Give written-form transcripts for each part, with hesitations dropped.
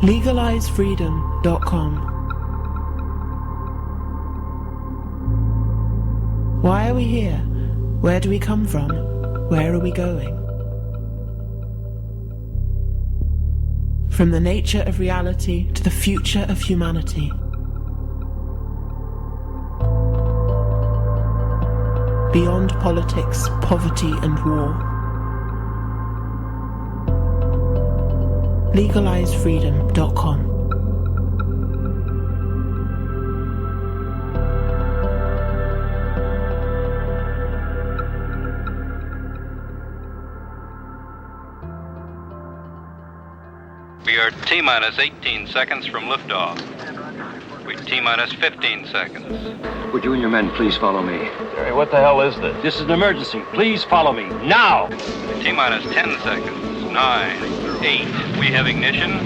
LegalizeFreedom.com. Why are we here? Where do we come from? Where are we going? From the nature of reality to the future of humanity. Beyond politics, poverty and war. LegalizeFreedom.com. We are T-minus 18 seconds from liftoff. We're T-minus 15 seconds. Would you and your men please follow me? Jerry, what the hell is this? This is an emergency. Please follow me, now! T-minus 10 seconds. 9, 8. We have ignition.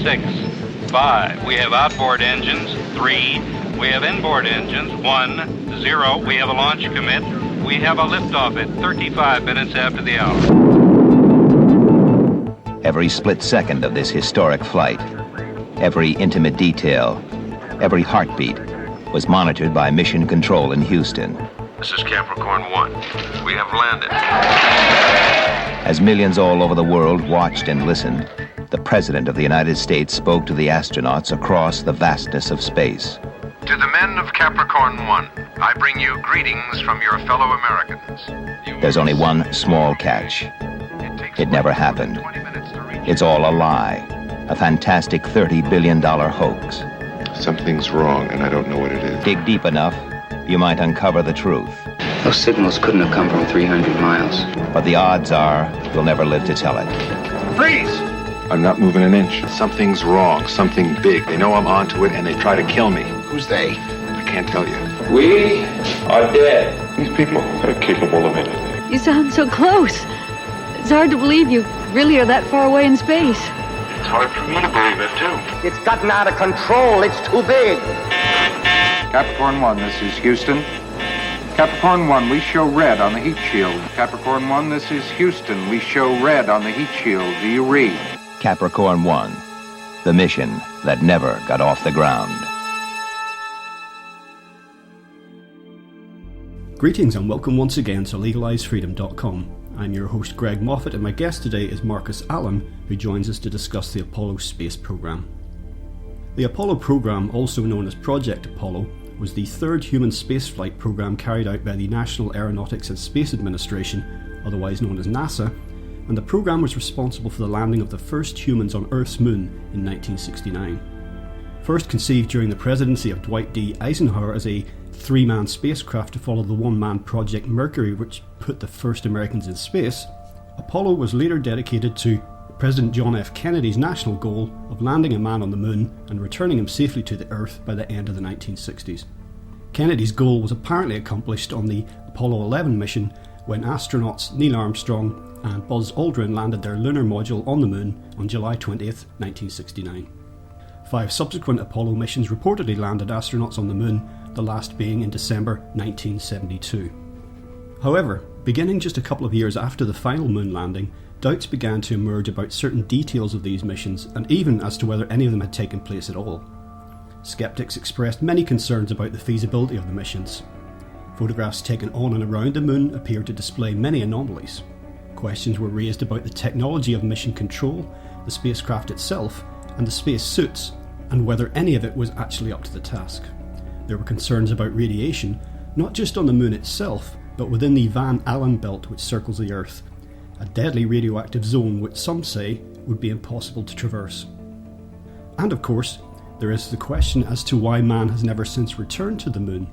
6, 5. We have outboard engines. 3. We have inboard engines. 1, 0. We have a launch commit. We have a liftoff at 35 minutes after the hour. Every split second of this historic flight, every intimate detail, every heartbeat was monitored by Mission Control in Houston. This is Capricorn 1. We have landed. As millions all over the world watched and listened, the President of the United States spoke to the astronauts across the vastness of space. To the men of Capricorn 1, I bring you greetings from your fellow Americans. There's only one small catch. It never happened. It's all a lie, a fantastic $30 billion hoax. Something's wrong, and I don't know what it is. Dig deep enough, you might uncover the truth. Those signals couldn't have come from 300 miles. But the odds are you'll never live to tell it. Freeze! I'm not moving an inch. Something's wrong, something big. They know I'm onto it, and they try to kill me. Who's they? I can't tell you. We are dead. These people are capable of anything. You sound so close. It's hard to believe you really are that far away in space. It's hard for me to believe it, too. It's gotten out of control. It's too big. Capricorn 1, this is Houston. Capricorn 1, we show red on the heat shield. Capricorn 1, this is Houston. We show red on the heat shield. Do you read? Capricorn 1, the mission that never got off the ground. Greetings and welcome once again to LegalizeFreedom.com. I'm your host Greg Moffat, and my guest today is Marcus Allen, who joins us to discuss the Apollo space program. The Apollo program, also known as Project Apollo, was the third human spaceflight program carried out by the National Aeronautics and Space Administration, otherwise known as NASA, and the program was responsible for the landing of the first humans on Earth's moon in 1969. First conceived during the Presidency of Dwight D. Eisenhower as a three-man spacecraft to follow the one-man Project Mercury, which put the first Americans in space, Apollo was later dedicated to President John F. Kennedy's national goal of landing a man on the moon and returning him safely to the Earth by the end of the 1960s. Kennedy's goal was apparently accomplished on the Apollo 11 mission when astronauts Neil Armstrong and Buzz Aldrin landed their Lunar Module on the moon on July 20th, 1969. 5 subsequent Apollo missions reportedly landed astronauts on the moon, the last being in December 1972. However, beginning just a couple of years after the final moon landing, doubts began to emerge about certain details of these missions and even as to whether any of them had taken place at all. Skeptics expressed many concerns about the feasibility of the missions. Photographs taken on and around the moon appeared to display many anomalies. Questions were raised about the technology of mission control, the spacecraft itself, and the space suits, and whether any of it was actually up to the task. There were concerns about radiation, not just on the moon itself, but within the Van Allen belt which circles the Earth, a deadly radioactive zone which some say would be impossible to traverse. And of course, there is the question as to why man has never since returned to the moon.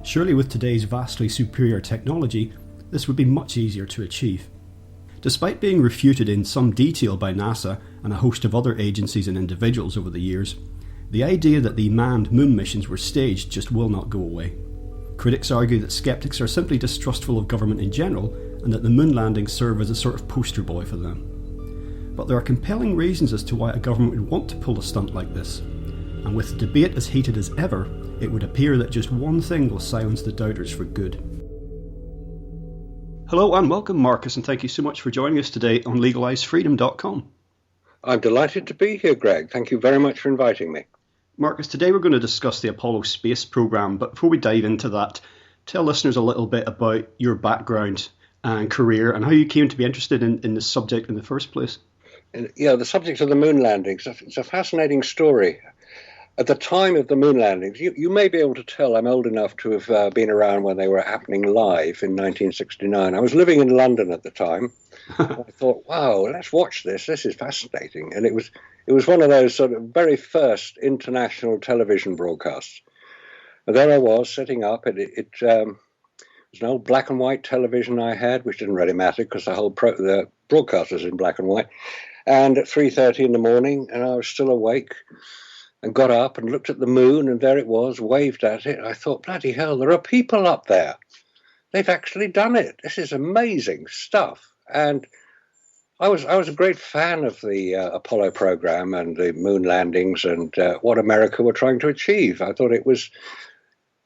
Surely with today's vastly superior technology, this would be much easier to achieve. Despite being refuted in some detail by NASA and a host of other agencies and individuals over the years, the idea that the manned moon missions were staged just will not go away. Critics argue that skeptics are simply distrustful of government in general and that the moon landings serve as a sort of poster boy for them. But there are compelling reasons as to why a government would want to pull a stunt like this. And with the debate as heated as ever, it would appear that just one thing will silence the doubters for good. Hello and welcome, Marcus, and thank you so much for joining us today on LegalizeFreedom.com. I'm delighted to be here, Greg. Thank you very much for inviting me. Marcus, today we're going to discuss the Apollo space program, but before we dive into that, tell listeners a little bit about your background and career and how you came to be interested in this subject in the first place. Yeah, the subject of the moon landings, it's a fascinating story. At the time of the moon landings, you may be able to tell I'm old enough to have been around when they were happening live in 1969. I was living in London at the time. I thought, wow, let's watch this. This is fascinating. And it was one of those sort of very first international television broadcasts. And there I was setting up, and it was an old black and white television I had, which didn't really matter because the broadcast was in black and white. And at 3:30 in the morning, and I was still awake, and got up and looked at the moon, and there it was, waved at it. I thought, bloody hell, there are people up there. They've actually done it. This is amazing stuff. And I was a great fan of the Apollo program and the moon landings and what America were trying to achieve. I thought it was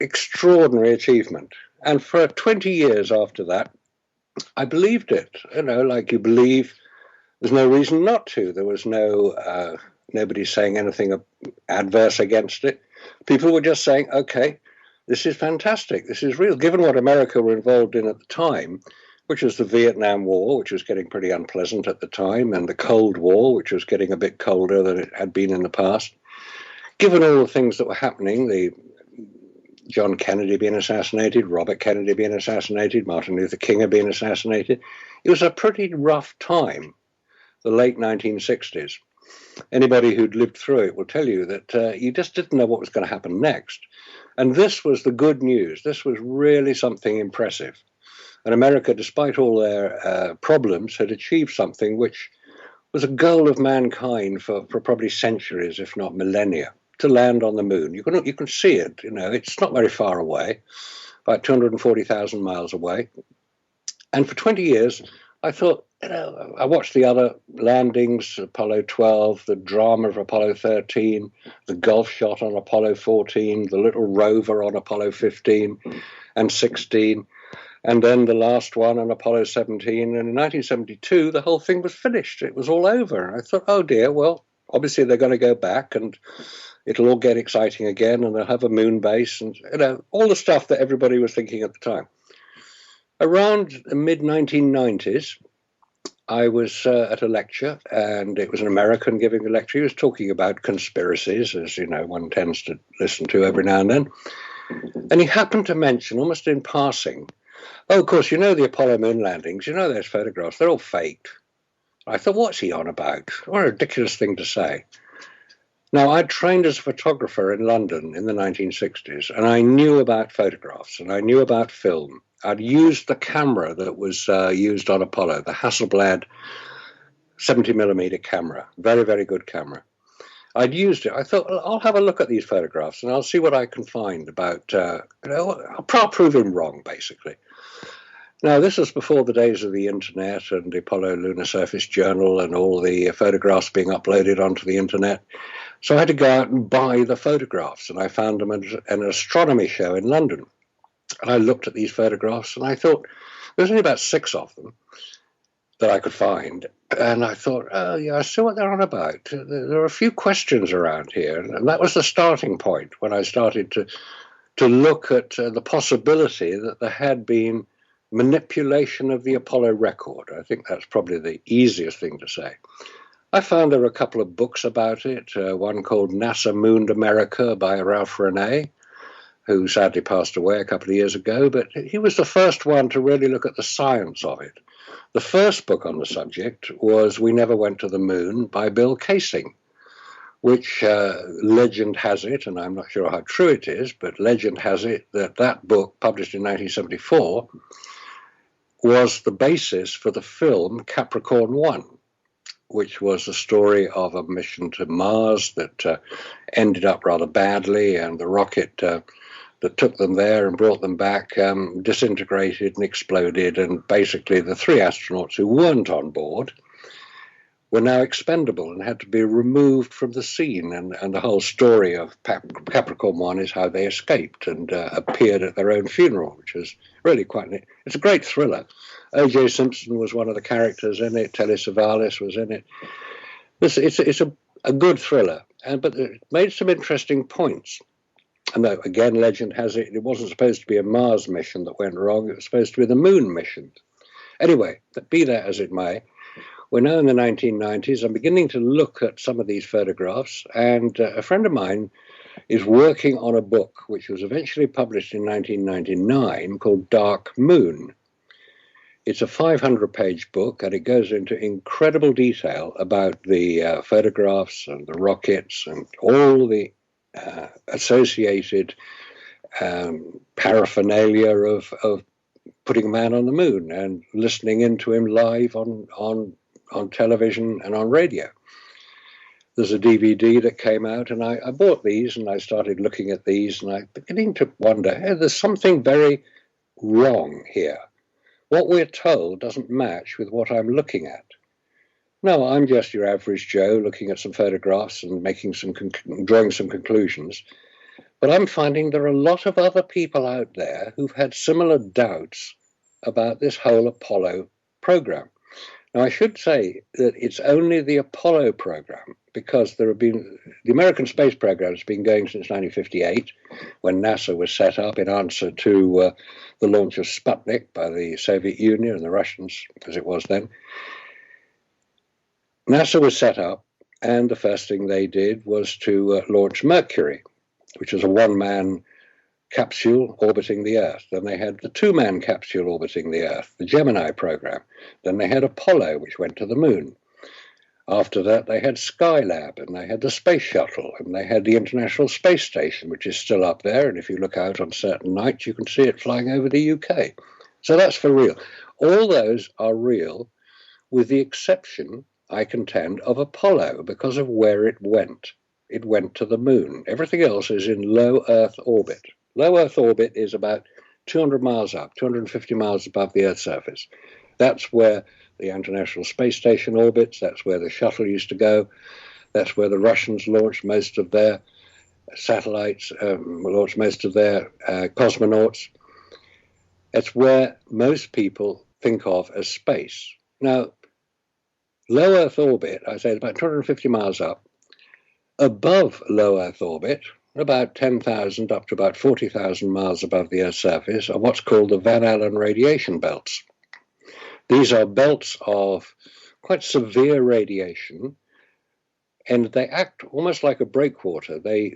extraordinary achievement. And for 20 years after that, I believed it. You know, like you believe, there's no reason not to. There was nobody saying anything adverse against it. People were just saying, okay, this is fantastic. This is real. Given what America were involved in at the time, which was the Vietnam War, which was getting pretty unpleasant at the time, and the Cold War, which was getting a bit colder than it had been in the past. Given all the things that were happening, the John Kennedy being assassinated, Robert Kennedy being assassinated, Martin Luther King had been assassinated, it was a pretty rough time, the late 1960s. Anybody who'd lived through it will tell you that you just didn't know what was going to happen next. And this was the good news. This was really something impressive. And America, despite all their problems, had achieved something which was a goal of mankind for probably centuries, if not millennia, to land on the moon. You can see it. You know, it's not very far away, about 240,000 miles away. And for 20 years, I thought, you know, I watched the other landings, Apollo 12, the drama of Apollo 13, the golf shot on Apollo 14, the little rover on Apollo 15 and 16. And then the last one on Apollo 17. And in 1972, the whole thing was finished. It was all over. I thought, oh, dear, well, obviously they're going to go back and it'll all get exciting again and they'll have a moon base and, you know, all the stuff that everybody was thinking at the time. Around the mid-1990s, I was at a lecture, and it was an American giving a lecture. He was talking about conspiracies, as, you know, one tends to listen to every now and then. And he happened to mention, almost in passing, oh, of course, you know the Apollo moon landings, you know those photographs, they're all faked. I thought, what's he on about? What a ridiculous thing to say. Now, I'd trained as a photographer in London in the 1960s, and I knew about photographs, and I knew about film. I'd used the camera that was used on Apollo, the Hasselblad 70mm camera, very, very good camera. I'd used it. I thought, well, I'll have a look at these photographs and I'll see what I can find about, you know, I'll prove him wrong, basically. Now, this was before the days of the internet and the Apollo Lunar Surface Journal and all the photographs being uploaded onto the internet. So I had to go out and buy the photographs, and I found them at an astronomy show in London. And I looked at these photographs and I thought, there's only about 6 of them that I could find. And I thought, oh, yeah, I see what they're on about. There are a few questions around here. And that was the starting point when I started to look at the possibility that there had been manipulation of the Apollo record. I think that's probably the easiest thing to say. I found there were a couple of books about it, one called NASA Mooned America by Ralph Renee, who sadly passed away a couple of years ago, but he was the first one to really look at the science of it. The first book on the subject was We Never Went to the Moon by Bill Casing, which legend has it, and I'm not sure how true it is, but legend has it that that book, published in 1974, was the basis for the film Capricorn 1, which was the story of a mission to Mars that ended up rather badly, and the rocket that took them there and brought them back disintegrated and exploded, and basically the 3 astronauts who weren't on board were now expendable and had to be removed from the scene. And the whole story of Capricorn 1 is how they escaped and appeared at their own funeral, which is really quite neat. It's a great thriller. O.J. Simpson was one of the characters in it. Telly Savalas was in it. It's a good thriller, but it made some interesting points. And though, again, legend has it, it wasn't supposed to be a Mars mission that went wrong. It was supposed to be the Moon mission. Anyway, be that as it may, we're now in the 1990s. I'm beginning to look at some of these photographs, and a friend of mine is working on a book which was eventually published in 1999 called Dark Moon. It's a 500-page book, and it goes into incredible detail about the photographs and the rockets and all the associated paraphernalia of putting a man on the moon and listening into him live on television and on radio. There's a DVD that came out, and I bought these, and I started looking at these, and I'm beginning to wonder, hey, there's something very wrong here. What we're told doesn't match with what I'm looking at. No, I'm just your average Joe looking at some photographs and drawing some conclusions. But I'm finding there are a lot of other people out there who've had similar doubts about this whole Apollo program. Now, I should say that it's only the Apollo program, because the American space program has been going since 1958, when NASA was set up in answer to the launch of Sputnik by the Soviet Union and the Russians, as it was then. NASA was set up, and the first thing they did was to launch Mercury, which was a one-man capsule orbiting the Earth. Then they had the two-man capsule orbiting the Earth, the Gemini program. Then they had Apollo, which went to the moon. After that, they had Skylab, and they had the Space Shuttle, and they had the International Space Station, which is still up there, and if you look out on certain nights, you can see it flying over the UK. So that's for real. All those are real, with the exception, I contend, of Apollo, because of where it went. It went to the moon. Everything else is in low Earth orbit. Low Earth orbit is about 200 miles up, 250 miles above the Earth's surface. That's where the International Space Station orbits. That's where the shuttle used to go. That's where the Russians launched most of their satellites, launched most of their cosmonauts. It's where most people think of as space. Now, low Earth orbit, I say about 250 miles up. Above low Earth orbit, about 10,000 up to about 40,000 miles above the Earth's surface, are what's called the Van Allen radiation belts. These are belts of quite severe radiation, and they act almost like a breakwater. They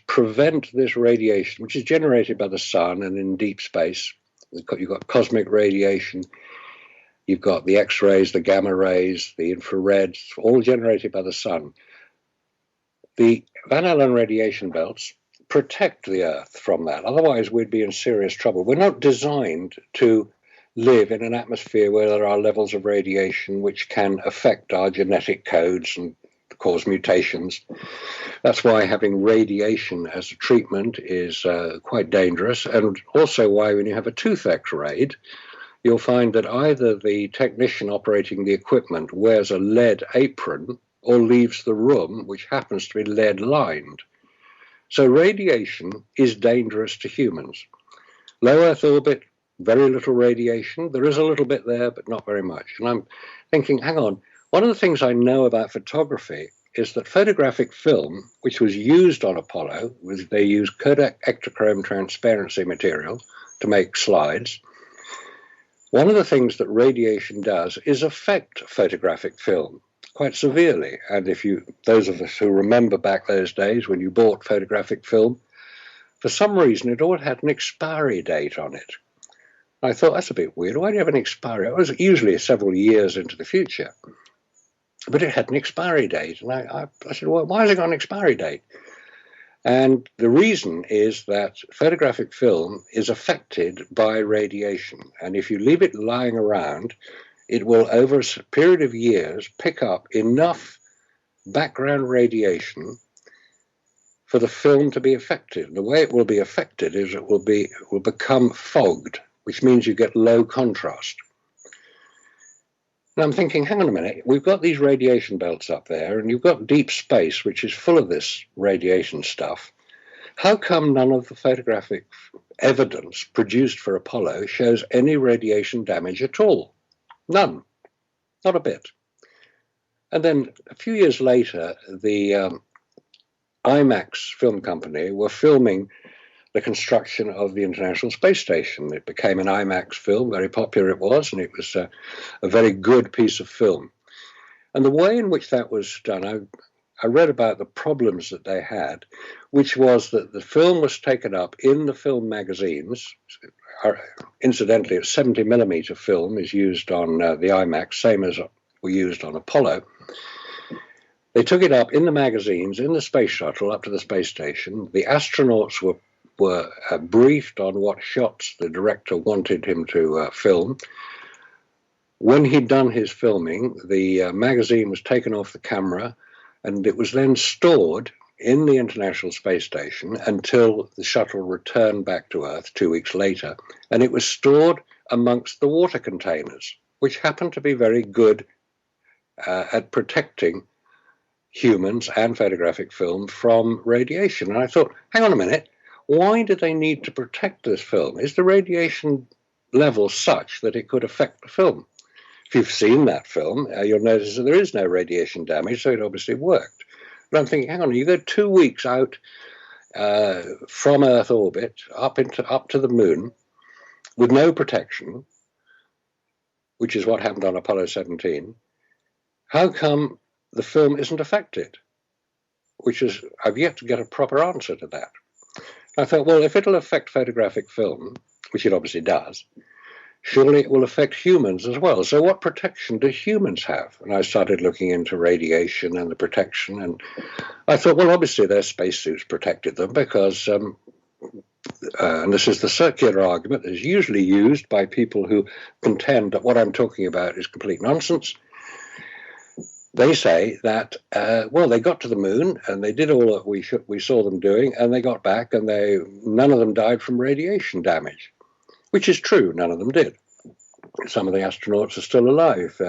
prevent this radiation, which is generated by the sun and in deep space. You've got cosmic radiation, you've got the X-rays, the gamma rays, the infrareds, all generated by the sun. The Van Allen radiation belts protect the Earth from that. Otherwise, we'd be in serious trouble. We're not designed to live in an atmosphere where there are levels of radiation which can affect our genetic codes and cause mutations. That's why having radiation as a treatment is quite dangerous, and also why when you have a tooth X-rayed, you'll find that either the technician operating the equipment wears a lead apron or leaves the room, which happens to be lead-lined. So radiation is dangerous to humans. Low Earth orbit, very little radiation. There is a little bit there, but not very much. And I'm thinking, hang on, one of the things I know about photography is that photographic film, which was used on Apollo, they used Kodak Ektachrome transparency material to make slides. One of the things that radiation does is affect photographic film quite severely. And if those of us who remember back those days when you bought photographic film, for some reason it all had an expiry date on it. I thought, that's a bit weird. Why do you have an expiry? It was usually several years into the future. But it had an expiry date. And I said, well, why has it got an expiry date? And the reason is that photographic film is affected by radiation. And if you leave it lying around, it will, over a period of years, pick up enough background radiation for the film to be affected. And the way it will be affected is it will become fogged, which means you get low contrast. And I'm thinking, hang on a minute, we've got these radiation belts up there, and you've got deep space, which is full of this radiation stuff. How come none of the photographic evidence produced for Apollo shows any radiation damage at all? None. Not a bit. And then a few years later, the IMAX film company were filming the construction of the International Space Station. It became an IMAX film, very popular it was, and it was a very good piece of film. And the way in which that was done, I read about the problems that they had, which was that the film was taken up in the film magazines. Incidentally, a 70mm film is used on the IMAX, same as we used on Apollo. They took it up in the magazines, in the space shuttle, up to the space station. The astronauts were briefed on what shots the director wanted him to film. When he'd done his filming, the magazine was taken off the camera, and it was then stored in the International Space Station until the shuttle returned back to Earth 2 weeks later. And it was stored amongst the water containers, which happened to be very good at protecting humans and photographic film from radiation. And I thought, hang on a minute, why do they need to protect this film? Is the radiation level such that it could affect the film? If you've seen that film, you'll notice that there is no radiation damage, so it obviously worked. But I'm thinking, hang on, you go 2 weeks out from Earth orbit up to the moon with no protection, which is what happened on Apollo 17. How come the film isn't affected? I've yet to get a proper answer to that. I thought, well, if it'll affect photographic film, which it obviously does, surely it will affect humans as well. So what protection do humans have? And I started looking into radiation and the protection, and I thought, well, obviously their spacesuits protected them because, and this is the circular argument that is usually used by people who contend that what I'm talking about is complete nonsense. They say that, well, they got to the moon and they did all that we saw them doing, and they got back and none of them died from radiation damage, which is true. None of them did. Some of the astronauts are still alive.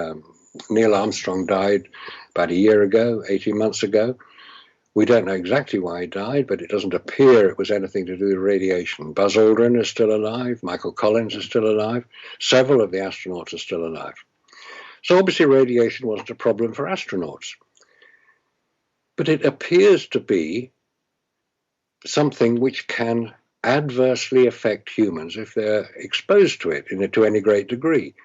Neil Armstrong died about a year ago, 18 months ago. We don't know exactly why he died, but it doesn't appear it was anything to do with radiation. Buzz Aldrin is still alive. Michael Collins is still alive. Several of the astronauts are still alive. So obviously radiation wasn't a problem for astronauts. But it appears to be something which can adversely affect humans if they're exposed to it to any great degree.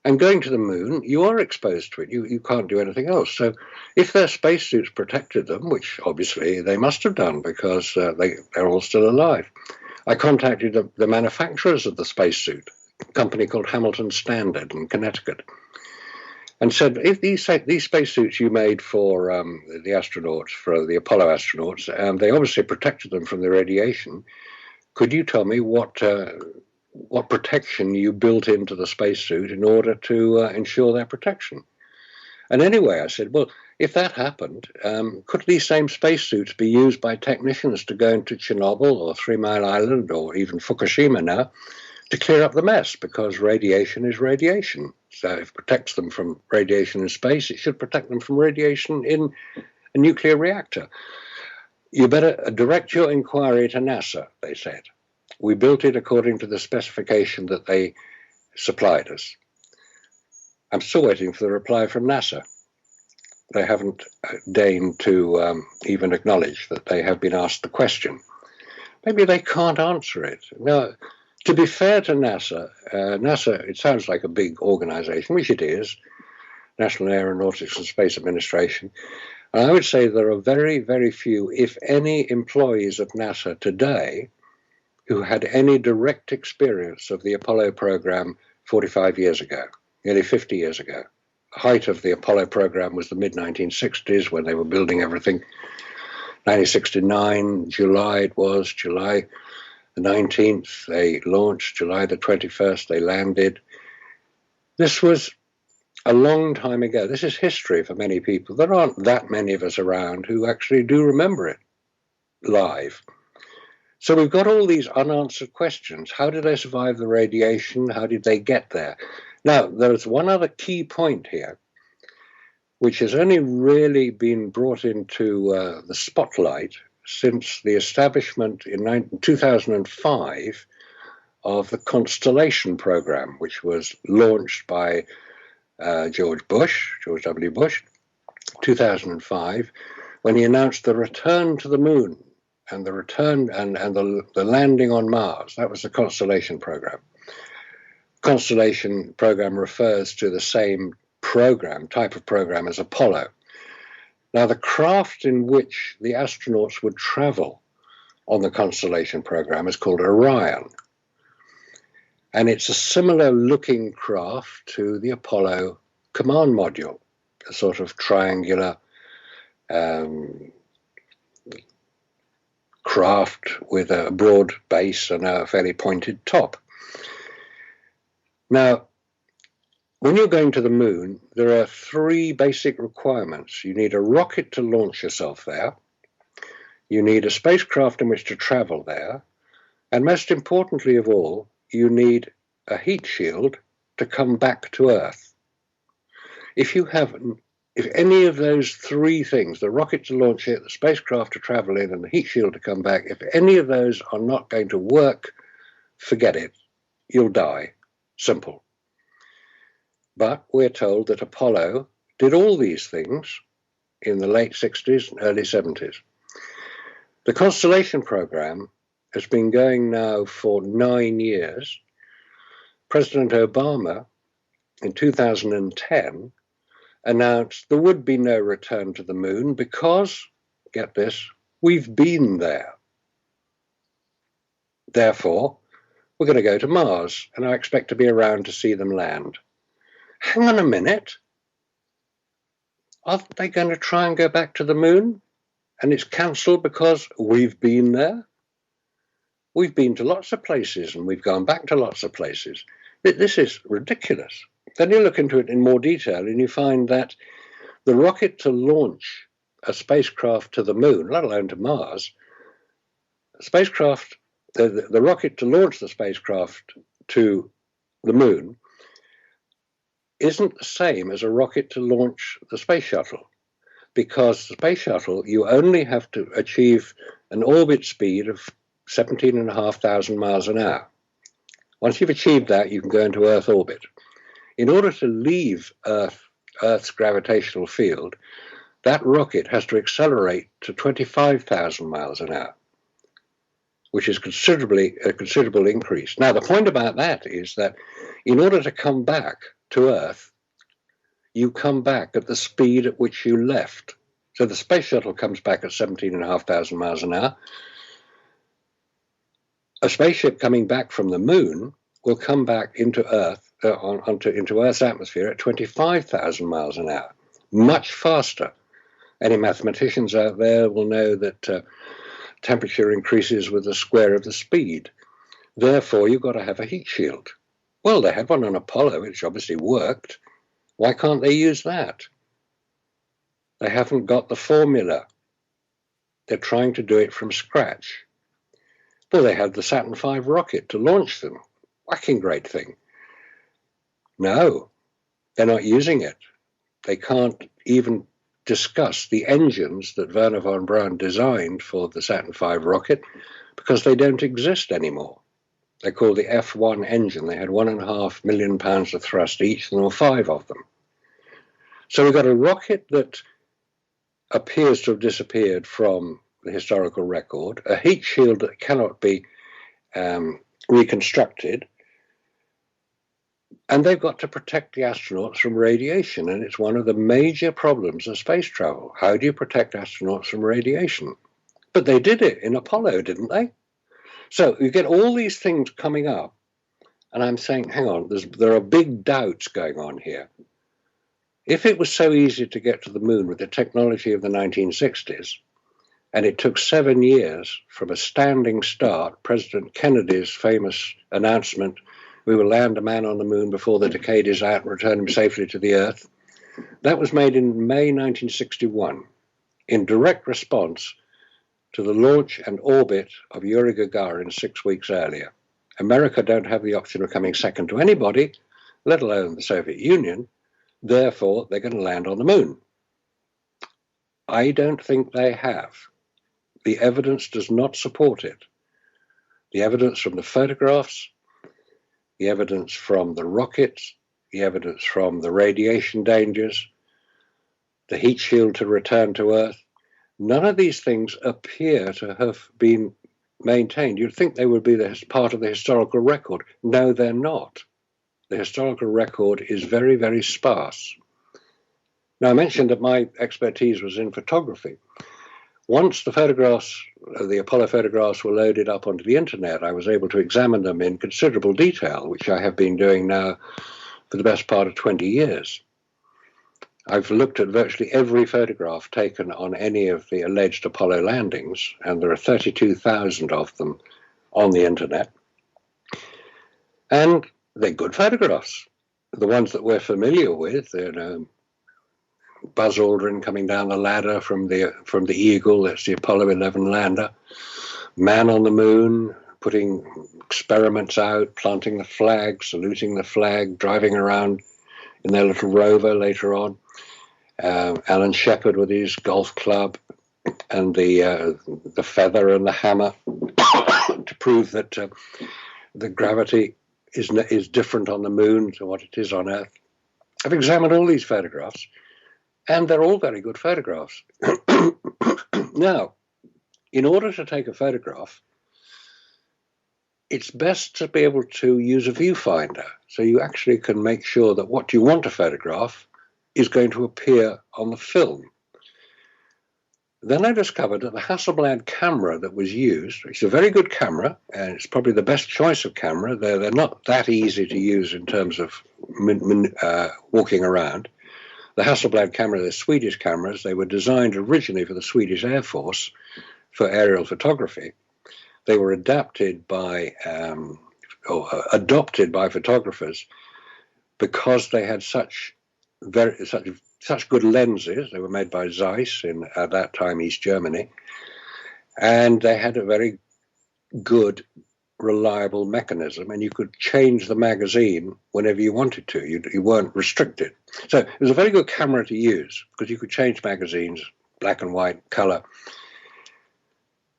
And going to the moon, you are exposed to it. You can't do anything else. So if their spacesuits protected them, which obviously they must have done because they're all still alive, I contacted the manufacturers of the spacesuit, a company called Hamilton Standard in Connecticut, and said, if these spacesuits you made for the astronauts, for the Apollo astronauts, they obviously protected them from the radiation, could you tell me what protection you built into the spacesuit in order to ensure their protection? And anyway, I said, well, if that happened, could these same spacesuits be used by technicians to go into Chernobyl or 3 Mile Island or even Fukushima now to clear up the mess? Because radiation is radiation. So if it protects them from radiation in space, it should protect them from radiation in a nuclear reactor. You better direct your inquiry to NASA, they said. We built it according to the specification that they supplied us. I'm still waiting for the reply from NASA. They haven't deigned to even acknowledge that they have been asked the question. Maybe they can't answer it. Now, to be fair to NASA, it sounds like a big organization, which it is, National Aeronautics and Space Administration. And I would say there are very, very few, if any, employees of NASA today who had any direct experience of the Apollo program 45 years ago, nearly 50 years ago. The height of the Apollo program was the mid-1960s when they were building everything. 1969, July the 19th, they launched. July the 21st, they landed. This was a long time ago. This is history for many people. There aren't that many of us around who actually do remember it live. So we've got all these unanswered questions. How did they survive the radiation? How did they get there? Now, there's one other key point here, which has only really been brought into the spotlight since the establishment in 2005 of the Constellation program, which was launched by George W. Bush, 2005, when he announced the return to the moon and the return and the landing on Mars. That was the Constellation program. Constellation program refers to the same type of program as Apollo. Now, the craft in which the astronauts would travel on the Constellation program is called Orion. And it's a similar looking craft to the Apollo command module, a sort of triangular craft with a broad base and a fairly pointed top. Now, when you're going to the moon, there are three basic requirements. You need a rocket to launch yourself there. You need a spacecraft in which to travel there. And most importantly of all, you need a heat shield to come back to Earth. If any of those three things, the rocket to launch it, the spacecraft to travel in, and the heat shield to come back, if any of those are not going to work, forget it. You'll die. Simple. But we're told that Apollo did all these things in the late 60s and early 70s. The Constellation program has been going now for 9 years. President Obama, in 2010, announced there would be no return to the moon because, get this, we've been there. Therefore, we're going to go to Mars, and I expect to be around to see them land. Hang on a minute. Are they going to try and go back to the moon? And it's cancelled because we've been there? We've been to lots of places, and we've gone back to lots of places. This is ridiculous. Then you look into it in more detail, and you find that the rocket to launch a spacecraft to the moon, let alone to Mars, the rocket to launch the spacecraft to the moon isn't the same as a rocket to launch the space shuttle, because the space shuttle, you only have to achieve an orbit speed of 17,500 miles an hour. Once you've achieved that, you can go into Earth orbit. In order to leave Earth's gravitational field, that rocket has to accelerate to 25,000 miles an hour, which is a considerable increase. Now, the point about that is that in order to come back to Earth, you come back at the speed at which you left. So the space shuttle comes back at 17,500 miles an hour. A spaceship coming back from the moon will come back into Earth, into Earth's atmosphere at 25,000 miles an hour, much faster. Any mathematicians out there will know that temperature increases with the square of the speed. Therefore, you've got to have a heat shield. Well, they had one on Apollo, which obviously worked. Why can't they use that? They haven't got the formula. They're trying to do it from scratch. Well, they had the Saturn V rocket to launch them. Whacking great thing. No, they're not using it. They can't even discuss the engines that Werner von Braun designed for the Saturn V rocket because they don't exist anymore. They're called the F1 engine. They had 1.5 million pounds of thrust each, and there were 5 of them. So we've got a rocket that appears to have disappeared from the historical record, a heat shield that cannot be reconstructed, and they've got to protect the astronauts from radiation, and it's one of the major problems of space travel. How do you protect astronauts from radiation? But they did it in Apollo, didn't they? So you get all these things coming up, and I'm saying, hang on, there are big doubts going on here. If it was so easy to get to the moon with the technology of the 1960s, and it took 7 years from a standing start, President Kennedy's famous announcement, we will land a man on the moon before the decade is out and return him safely to the Earth, that was made in May 1961 in direct response to the launch and orbit of Yuri Gagarin 6 weeks earlier. America don't have the option of coming second to anybody, let alone the Soviet Union. Therefore, they're going to land on the moon. I don't think they have. The evidence does not support it. The evidence from the photographs, the evidence from the rockets, the evidence from the radiation dangers, the heat shield to return to Earth. None of these things appear to have been maintained. You'd think they would be part of the historical record. No, they're not. The historical record is very, very sparse. Now, I mentioned that my expertise was in photography. Once the photographs, the Apollo photographs, were loaded up onto the internet, I was able to examine them in considerable detail, which I have been doing now for the best part of 20 years. I've looked at virtually every photograph taken on any of the alleged Apollo landings, and there are 32,000 of them on the internet. And they're good photographs. The ones that we're familiar with, Buzz Aldrin coming down the ladder from the Eagle, that's the Apollo 11 lander, man on the moon, putting experiments out, planting the flag, saluting the flag, driving around in their little rover later on. Alan Shepard with his golf club and the feather and the hammer to prove that the gravity is different on the moon to what it is on Earth. I've examined all these photographs, and they're all very good photographs. Now, in order to take a photograph, it's best to be able to use a viewfinder, so you actually can make sure that what you want to photograph is going to appear on the film. Then I discovered that the Hasselblad camera that was used, which is a very good camera, and it's probably the best choice of camera. They're not that easy to use in terms of walking around. The Hasselblad camera, they're Swedish cameras. They were designed originally for the Swedish Air Force for aerial photography. They were adopted by photographers because they had such good lenses. They were made by Zeiss in, at that time, East Germany, and they had a very good, reliable mechanism, and you could change the magazine whenever you wanted to. You weren't restricted. So it was a very good camera to use because you could change magazines, black and white, color.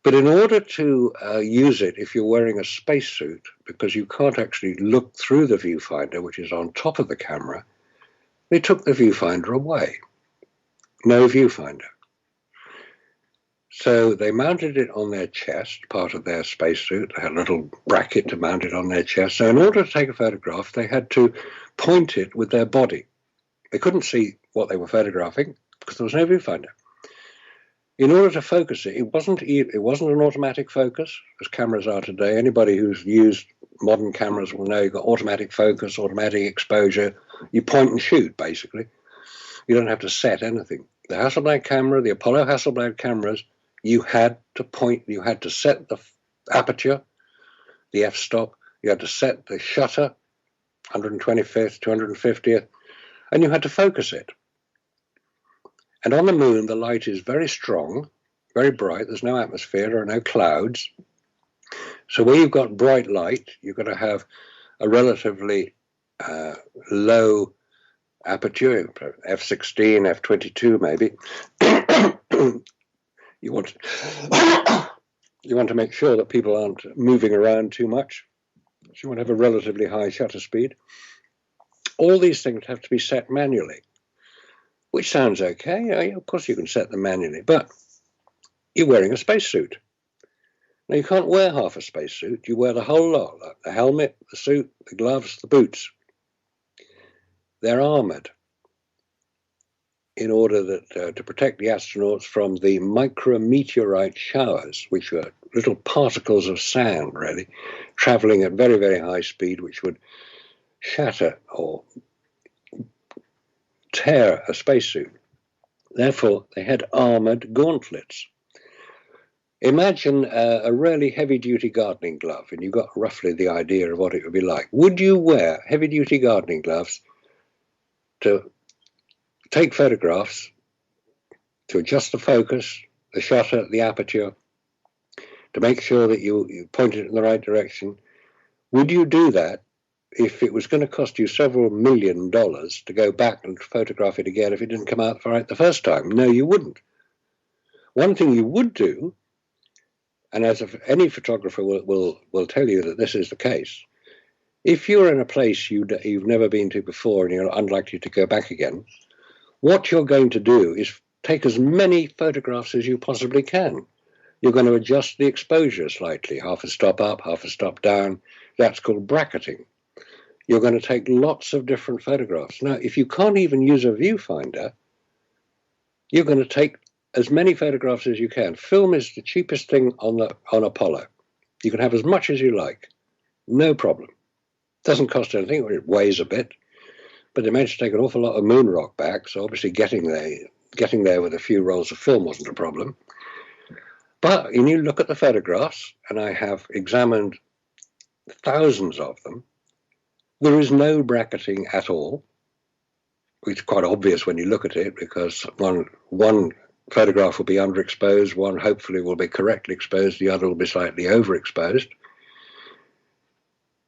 But in order to use it, if you're wearing a spacesuit, because you can't actually look through the viewfinder, which is on top of the camera, they took the viewfinder away. No viewfinder. So they mounted it on their chest, part of their spacesuit. They had a little bracket to mount it on their chest. So in order to take a photograph, they had to point it with their body. They couldn't see what they were photographing because there was no viewfinder. In order to focus it, it wasn't an automatic focus, as cameras are today. Anybody who's used modern cameras will know you've got automatic focus, automatic exposure. You point and shoot, basically. You don't have to set anything. The Hasselblad camera, the Apollo Hasselblad cameras, you had to point, you had to set the aperture, the f-stop, you had to set the shutter, 125th, 250th, and you had to focus it. And on the moon, the light is very strong, very bright. There's no atmosphere, there are no clouds. So where you've got bright light, you've got to have a relatively low aperture, f16, f22 maybe. You want to make sure that people aren't moving around too much. So you want to have a relatively high shutter speed. All these things have to be set manually, which sounds okay. Of course you can set them manually, but you're wearing a spacesuit. Now you can't wear half a spacesuit. You wear the whole lot, like the helmet, the suit, the gloves, the boots. They're armored in order that to protect the astronauts from the micrometeorite showers, which were little particles of sand, really, traveling at very, very high speed, which would shatter or tear a spacesuit. Therefore, they had armored gauntlets. Imagine a really heavy-duty gardening glove, and you've got roughly the idea of what it would be like. Would you wear heavy-duty gardening gloves to take photographs, to adjust the focus, the shutter, the aperture, to make sure that you point it in the right direction? Would you do that if it was going to cost you several $1 million to go back and photograph it again if it didn't come out right the first time? No, you wouldn't. One thing you would do, and as any photographer will tell you that this is the case, if you're in a place you've never been to before and you're unlikely to go back again, What you're going to do is take as many photographs as you possibly can. You're going to adjust the exposure slightly, half a stop up, half a stop down. That's called bracketing. You're going to take lots of different photographs. Now, if you can't even use a viewfinder, you're going to take as many photographs as you can. Film is the cheapest thing on Apollo. You can have as much as you like, no problem. Doesn't cost anything, it weighs a bit, but they managed to take an awful lot of moon rock back, so obviously getting there with a few rolls of film wasn't a problem. But when you look at the photographs, and I have examined thousands of them, there is no bracketing at all. It's quite obvious when you look at it, because one photograph will be underexposed, one hopefully will be correctly exposed, the other will be slightly overexposed.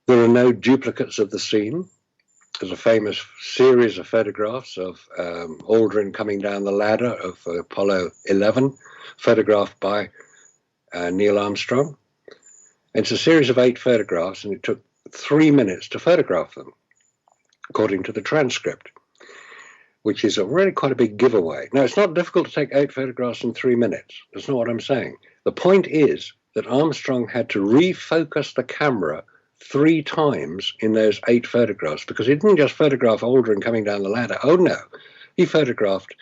There are no duplicates of the scene. There's a famous series of photographs of Aldrin coming down the ladder of Apollo 11, photographed by Neil Armstrong. It's a series of 8 photographs, and it took 3 minutes to photograph them, according to the transcript, which is really quite a big giveaway. Now, it's not difficult to take 8 photographs in 3 minutes. That's not what I'm saying. The point is that Armstrong had to refocus the camera 3 times in those 8 photographs, because he didn't just photograph Aldrin coming down the ladder. Oh, no. He photographed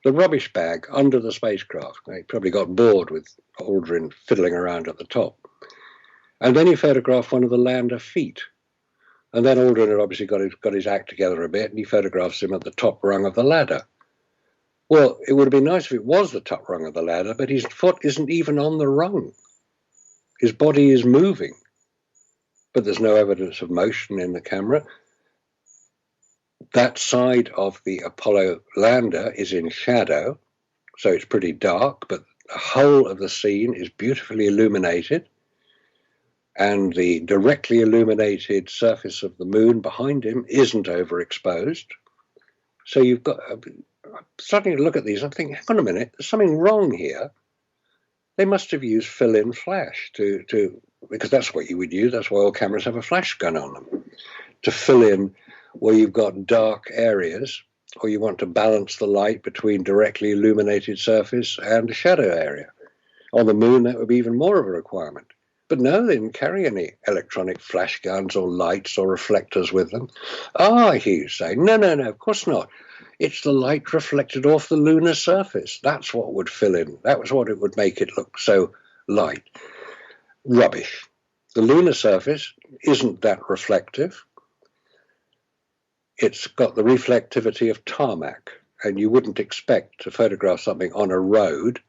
the rubbish bag under the spacecraft. He probably got bored with Aldrin fiddling around at the top. And then he photographed one of the lander feet. And then Aldrin had obviously got his act together a bit, and he photographs him at the top rung of the ladder. Well, it would have been nice if it was the top rung of the ladder, but his foot isn't even on the rung. His body is moving, but there's no evidence of motion in the camera. That side of the Apollo lander is in shadow, so it's pretty dark, but the whole of the scene is beautifully illuminated, and the directly illuminated surface of the moon behind him isn't overexposed. So you've got, starting to look at these, I'm thinking, hang on a minute, there's something wrong here. They must have used fill-in flash because that's what you would use. That's why all cameras have a flash gun on them, to fill in where you've got dark areas, or you want to balance the light between directly illuminated surface and the shadow area. On the moon, that would be even more of a requirement. But no, they didn't carry any electronic flash guns or lights or reflectors with them. I hear you say, no, of course not. It's the light reflected off the lunar surface. That's what would fill in. That was what it would make it look so light. Rubbish. The lunar surface isn't that reflective. It's got the reflectivity of tarmac, and you wouldn't expect to photograph something on a road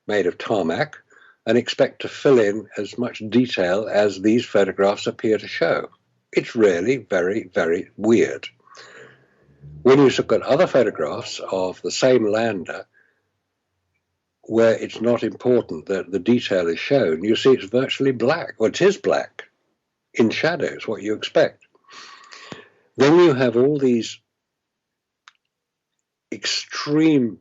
made of tarmac and expect to fill in as much detail as these photographs appear to show. It's really very, very weird. When you look at other photographs of the same lander, where it's not important that the detail is shown, you see it's virtually black. Well, it is black. In shadow is what you expect. Then you have all these extreme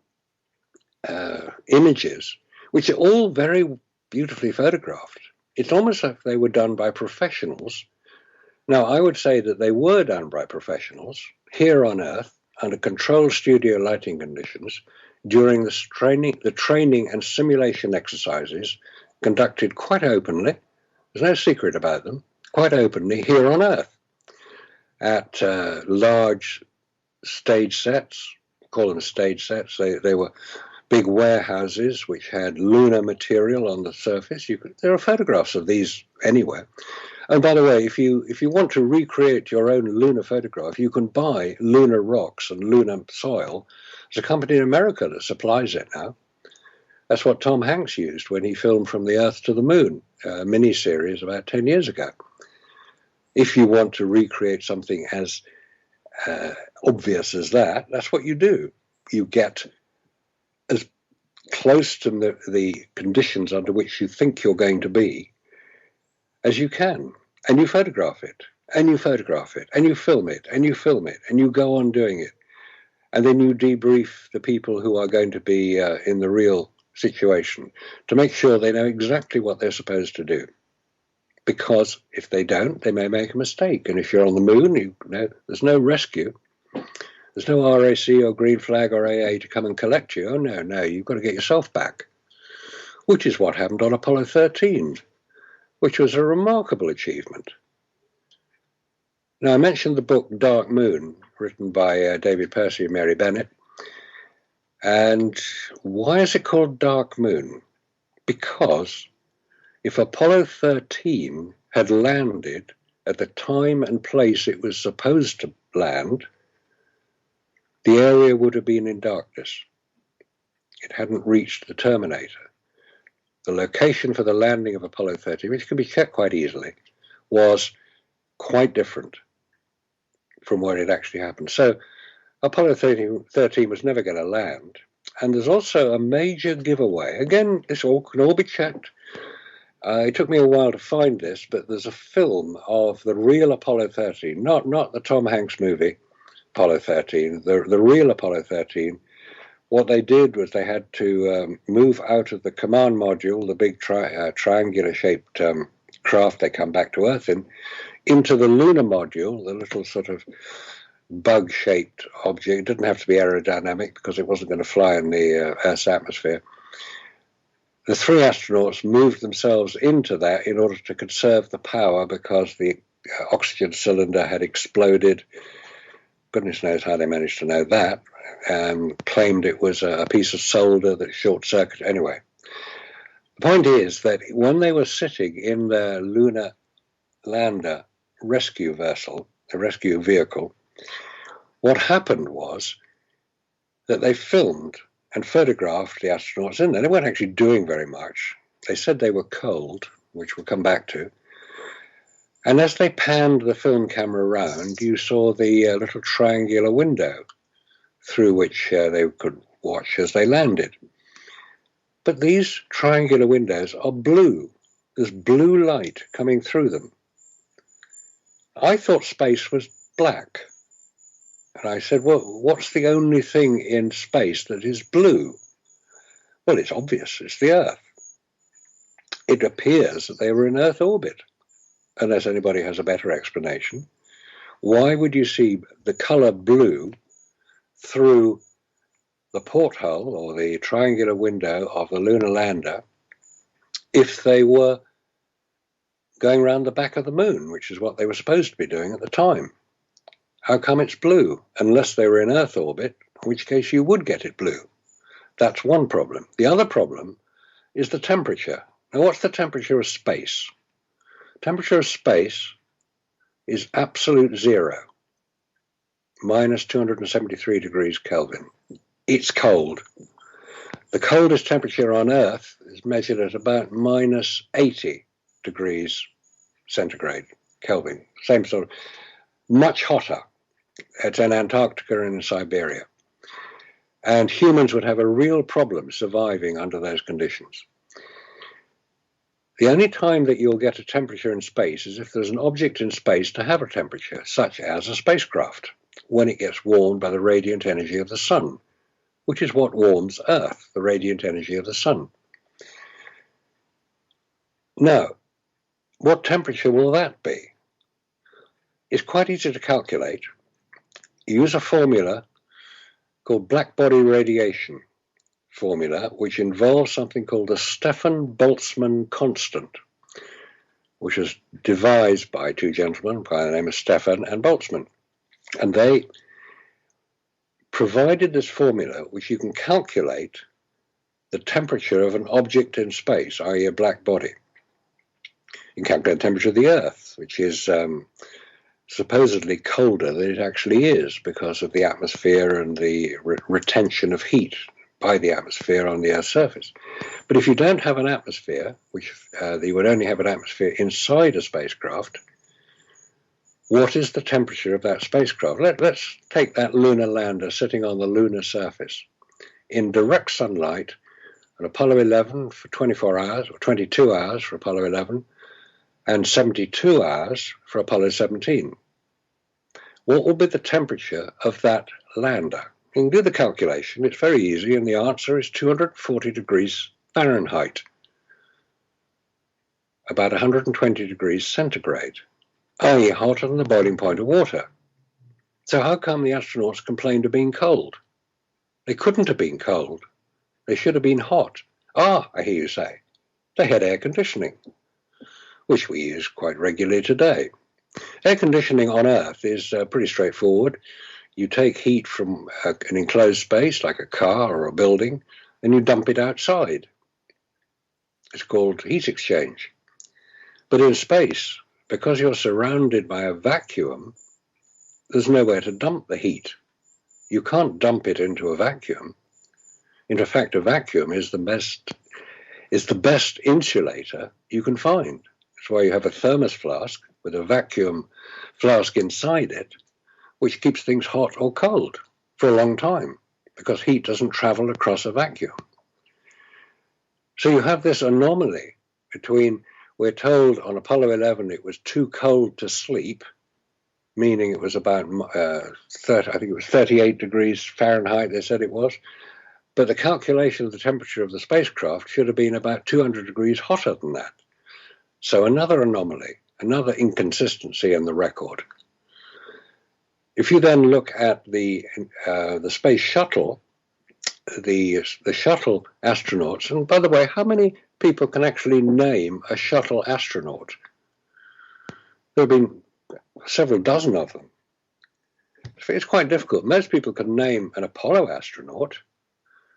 images, which are all very beautifully photographed. It's almost like they were done by professionals. Now, I would say that they were done by professionals here on Earth under controlled studio lighting conditions during the training and simulation exercises conducted quite openly. There's no secret about them, quite openly here on Earth at large stage sets. Call them stage sets. They were big warehouses which had lunar material on the surface. There are photographs of these anywhere. And by the way, if you want to recreate your own lunar photograph, you can buy lunar rocks and lunar soil. There's a company in America that supplies it now. That's what Tom Hanks used when he filmed From the Earth to the Moon, a mini-series about 10 years ago. If you want to recreate something as obvious as that, that's what you do. You get as close to the conditions under which you think you're going to be as you can, and you photograph it, and you photograph it, and you film it, and you film it, and you go on doing it. And then you debrief the people who are going to be in the real situation to make sure they know exactly what they're supposed to do. Because if they don't, they may make a mistake. And if you're on the moon, there's no rescue. There's no RAC or green flag or AA to come and collect you. Oh, no, you've got to get yourself back, which is what happened on Apollo 13, which was a remarkable achievement. Now, I mentioned the book Dark Moon, written by David Percy and Mary Bennett. And why is it called Dark Moon? Because if Apollo 13 had landed at the time and place it was supposed to land, the area would have been in darkness. It hadn't reached the terminator. The location for the landing of Apollo 13, which can be checked quite easily, was quite different from where it actually happened. So Apollo 13 was never going to land. And there's also a major giveaway. Again, this can all be checked. It took me a while to find this, but there's a film of the real Apollo 13, not the Tom Hanks movie, Apollo 13, the real Apollo 13. What they did was they had to move out of the command module, the big triangular-shaped craft they come back to Earth in, into the Lunar Module, the little sort of bug-shaped object. It didn't have to be aerodynamic because it wasn't going to fly in the Earth's atmosphere. The three astronauts moved themselves into that in order to conserve the power because the oxygen cylinder had exploded. Goodness knows how they managed to know that. Claimed it was a piece of solder that short-circuited. Anyway, the point is that when they were sitting in the lunar lander rescue vessel, the rescue vehicle, what happened was that they filmed and photographed the astronauts in there. They weren't actually doing very much. They said they were cold, which we'll come back to. And as they panned the film camera around, you saw the little triangular window through which they could watch as they landed. But these triangular windows are blue. There's blue light coming through them. I thought space was black. And I said, well, what's the only thing in space that is blue? Well, it's obvious. It's the Earth. It appears that they were in Earth orbit, unless anybody has a better explanation. Why would you see the color blue through the porthole or the triangular window of the lunar lander if they were going around the back of the moon, which is what they were supposed to be doing at the time? How come it's blue? Unless they were in Earth orbit, in which case you would get it blue. That's one problem. The other problem is the temperature. Now, what's the temperature of space? Temperature of space is absolute zero, minus 273 degrees Kelvin. It's cold. The coldest temperature on Earth is measured at about minus 80 degrees centigrade Kelvin. Same sort of, much hotter. It's in Antarctica and in Siberia. And humans would have a real problem surviving under those conditions. The only time that you'll get a temperature in space is if there's an object in space to have a temperature, such as a spacecraft, when it gets warmed by the radiant energy of the sun, which is what warms Earth, the radiant energy of the sun. Now, what temperature will that be? It's quite easy to calculate. Use a formula called blackbody radiation formula, which involves something called the Stefan-Boltzmann constant, which was devised by two gentlemen by the name of Stefan and Boltzmann. And they provided this formula which you can calculate the temperature of an object in space, i.e. a black body. You can calculate the temperature of the Earth, which is supposedly colder than it actually is because of the atmosphere and the retention of heat by the atmosphere on the Earth's surface. But if you don't have an atmosphere, which you would only have an atmosphere inside a spacecraft, what is the temperature of that spacecraft? Let's take that lunar lander sitting on the lunar surface in direct sunlight on Apollo 11 for 24 hours, or 22 hours for Apollo 11, and 72 hours for Apollo 17. What will be the temperature of that lander? You can do the calculation. It's very easy, and the answer is 240 degrees Fahrenheit, about 120 degrees centigrade, i.e. hotter than the boiling point of water. So how come the astronauts complained of being cold? They couldn't have been cold. They should have been hot. Ah, I hear you say. They had air conditioning, which we use quite regularly today. Air conditioning on Earth is pretty straightforward. You take heat from an enclosed space, like a car or a building, and you dump it outside. It's called heat exchange. But in space, because you're surrounded by a vacuum, there's nowhere to dump the heat. You can't dump it into a vacuum. In fact, a vacuum is the best insulator you can find. That's why you have a thermos flask with a vacuum flask inside it, which keeps things hot or cold for a long time, because heat doesn't travel across a vacuum. So you have this anomaly between, we're told on Apollo 11 it was too cold to sleep, meaning it was about 38 degrees Fahrenheit, they said it was. But the calculation of the temperature of the spacecraft should have been about 200 degrees hotter than that. So another anomaly, another inconsistency in the record. If you then look at the space shuttle, the shuttle astronauts, and by the way, how many people can actually name a shuttle astronaut? There have been several dozen of them. It's quite difficult. Most people can name an Apollo astronaut.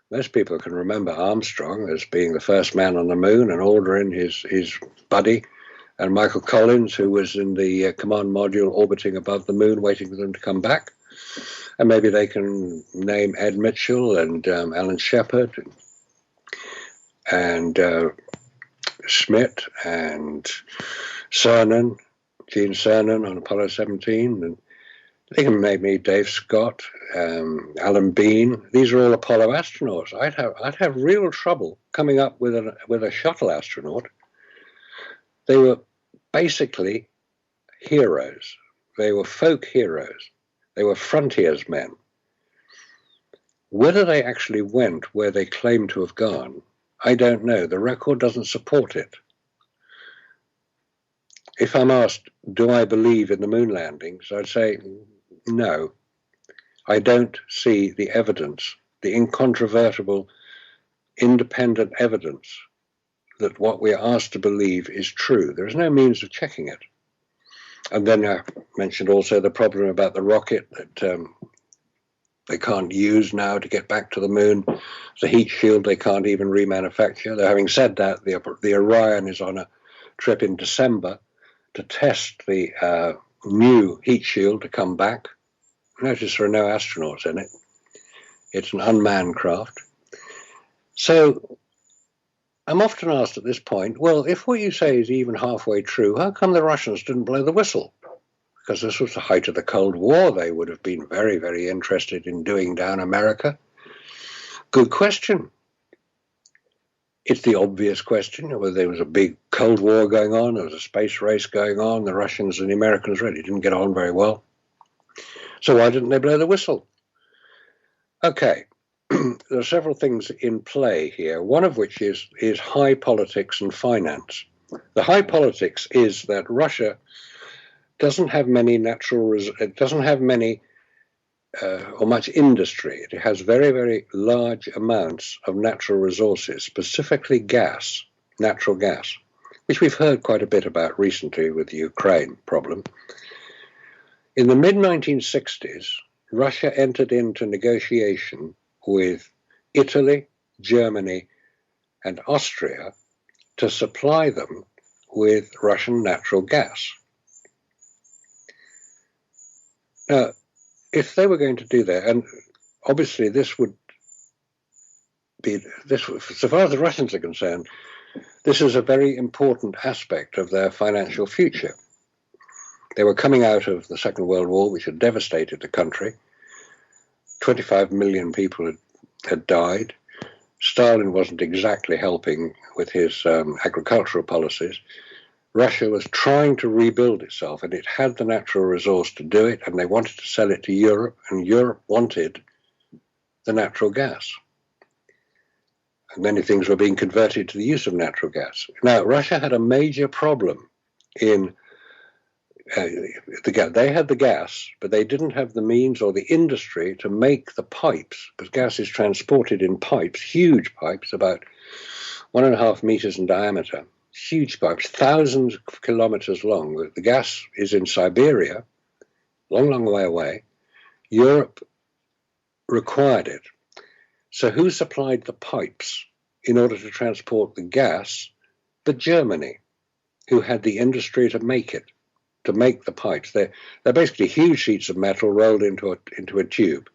Most people can remember Armstrong as being the first man on the moon, and Aldrin, his buddy, and Michael Collins, who was in the command module orbiting above the moon, waiting for them to come back. And maybe they can name Ed Mitchell and Alan Shepard and Schmidt and Cernan, Gene Cernan on Apollo 17, and they can make me Dave Scott, Alan Bean. These are all Apollo astronauts. I'd have real trouble coming up with a shuttle astronaut. They were basically heroes. They were folk heroes. They were frontiersmen. Whether they actually went where they claimed to have gone, I don't know. The record doesn't support it. If I'm asked, do I believe in the moon landings, I'd say no. I don't see the evidence, the incontrovertible, independent evidence that what we are asked to believe is true. There is no means of checking it. And then I mentioned also the problem about the rocket that they can't use now to get back to the moon. The heat shield they can't even remanufacture. Though having said that, the Orion is on a trip in December to test the new heat shield to come back. Notice there are no astronauts in it. It's an unmanned craft. So I'm often asked at this point, well, if what you say is even halfway true, how come the Russians didn't blow the whistle? Because this was the height of the Cold War. They would have been very, very interested in doing down America. Good question. It's the obvious question, whether there was a big Cold War going on, there was a space race going on, the Russians and the Americans really didn't get on very well. So why didn't they blow the whistle? Okay, there are several things in play here, one of which is high politics and finance. The high politics is that Russia doesn't have many or much industry. It has very, very large amounts of natural resources, specifically gas, natural gas, which we've heard quite a bit about recently with the Ukraine problem. In the mid-1960s, Russia entered into negotiation with Italy, Germany, and Austria to supply them with Russian natural gas. Now, if they were going to do that, and obviously this would be, so far as the Russians are concerned, this is a very important aspect of their financial future. They were coming out of the Second World War, which had devastated the country. 25 million people had died. Stalin wasn't exactly helping with his agricultural policies. Russia was trying to rebuild itself, and it had the natural resource to do it, and they wanted to sell it to Europe, and Europe wanted the natural gas. And many things were being converted to the use of natural gas. Now, Russia had a major problem in they had the gas, but they didn't have the means or the industry to make the pipes, because gas is transported in pipes, huge pipes, about 1.5 meters in diameter, huge pipes, thousands of kilometers long. The gas is in Siberia, long, long way away. Europe required it. So who supplied the pipes in order to transport the gas? But Germany, who had the industry to make it, to make the pipes. They're basically huge sheets of metal rolled into a tube,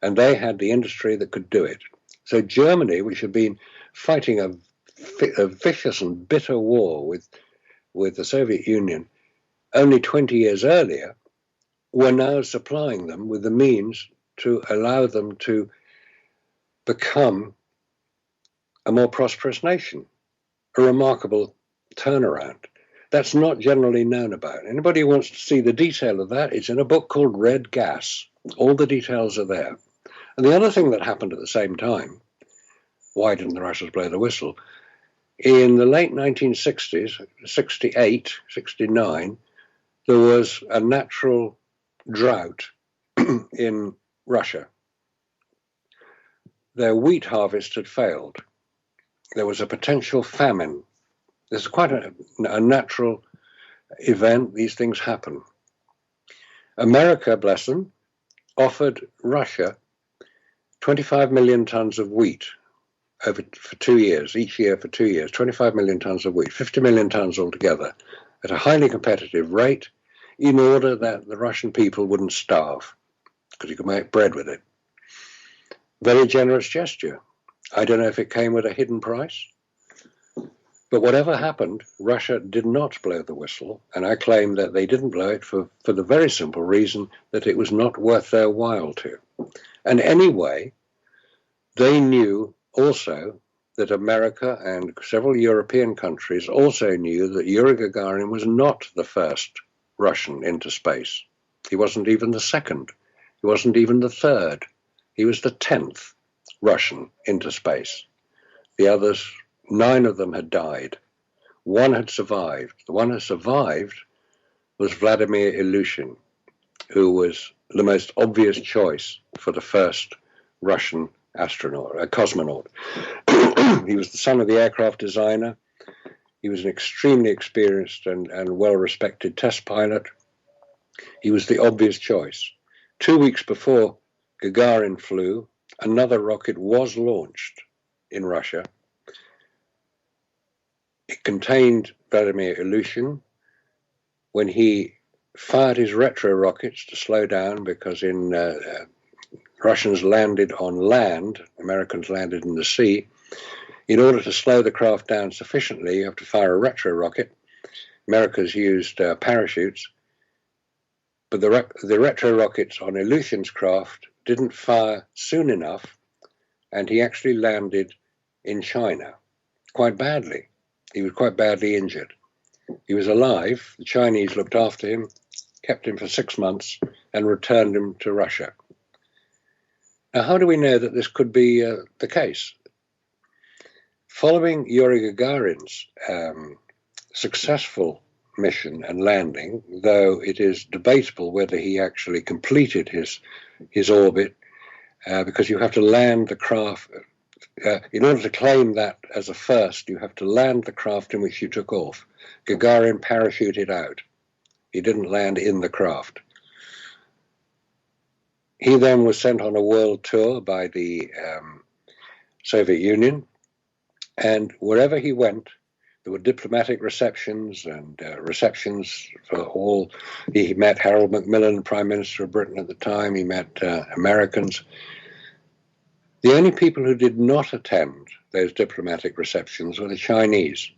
and they had the industry that could do it. So Germany, which had been fighting a vicious and bitter war with the Soviet Union only 20 years earlier, were now supplying them with the means to allow them to become a more prosperous nation. A remarkable turnaround. That's not generally known about. Anybody who wants to see the detail of that, it's in a book called Red Gas. All the details are there. And the other thing that happened at the same time, why didn't the Russians blow the whistle? In the late 1960s, 68, 69, there was a natural drought in Russia. Their wheat harvest had failed. There was a potential famine. This is quite a natural event. These things happen. America, bless them, offered Russia 25 million tons of wheat for 2 years, each year for 2 years, 25 million tons of wheat, 50 million tons altogether, at a highly competitive rate, in order that the Russian people wouldn't starve, because you could make bread with it. Very generous gesture. I don't know if it came with a hidden price, but whatever happened, Russia did not blow the whistle, and I claim that they didn't blow it for the very simple reason that it was not worth their while to. And anyway, they knew also that America and several European countries also knew that Yuri Gagarin was not the first Russian into space. He wasn't even the second. He wasn't even the third. He was the 10th Russian into space. The others, 9 of them had died. One had survived. The one who survived was Vladimir Ilyushin, who was the most obvious choice for the first Russian astronaut, a cosmonaut. He was the son of the aircraft designer. He was an extremely experienced and well-respected test pilot. He was the obvious choice. 2 weeks before Gagarin flew, another rocket was launched in Russia. It contained Vladimir Ilyushin. When he fired his retro rockets to slow down, because Russians landed on land, Americans landed in the sea. In order to slow the craft down sufficiently, you have to fire a retro rocket. America's used parachutes, but the retro rockets on Ilyushin's craft didn't fire soon enough, and he actually landed in China quite badly. He was quite badly injured. He was alive. The Chinese looked after him, kept him for 6 months, and returned him to Russia. Now, how do we know that this could be the case? Following Yuri Gagarin's successful mission and landing, though it is debatable whether he actually completed his orbit, because you have to land the craft. In order to claim that as a first, you have to land the craft in which you took off. Gagarin parachuted out. He didn't land in the craft. He then was sent on a world tour by the Soviet Union, and wherever he went, there were diplomatic receptions and receptions for all. He met Harold Macmillan, Prime Minister of Britain at the time. He met Americans. The only people who did not attend those diplomatic receptions were the Chinese.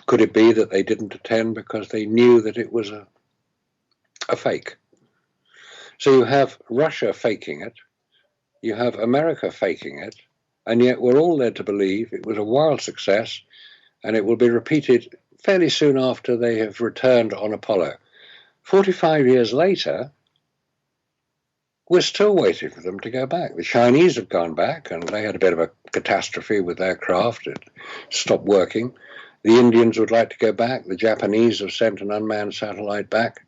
Could it be that they didn't attend because they knew that it was a fake? So you have Russia faking it, you have America faking it, and yet we're all led to believe it was a wild success, and it will be repeated fairly soon after they have returned on Apollo. 45 years later, we're still waiting for them to go back. The Chinese have gone back, and they had a bit of a catastrophe with their craft. It stopped working. The Indians would like to go back. The Japanese have sent an unmanned satellite back.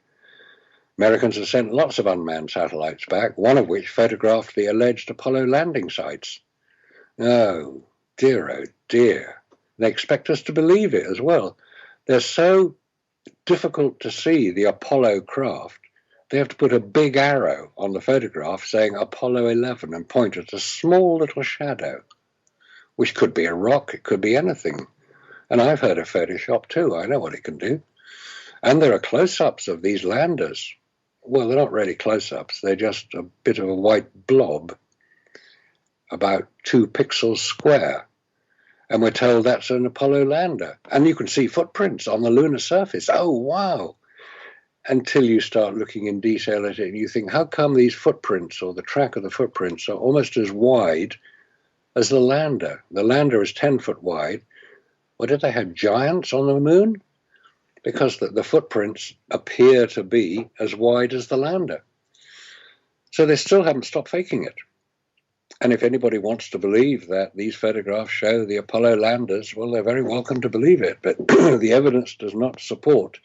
Americans have sent lots of unmanned satellites back, one of which photographed the alleged Apollo landing sites. Oh dear. They expect us to believe it as well. They're so difficult to see, the Apollo craft. They have to put a big arrow on the photograph saying Apollo 11 and point at a small little shadow, which could be a rock, it could be anything. And I've heard of Photoshop too, I know what it can do. And there are close-ups of these landers. Well, they're not really close-ups, they're just a bit of a white blob, about 2 pixels square. And we're told that's an Apollo lander. And you can see footprints on the lunar surface. Oh, wow. Until you start looking in detail at it and you think, how come these footprints or the track of the footprints are almost as wide as the lander? The lander is 10 foot wide. Or did they have giants on the moon? Because the footprints appear to be as wide as the lander. So they still haven't stopped faking it. And if anybody wants to believe that these photographs show the Apollo landers, well, they're very welcome to believe it. But the evidence does not support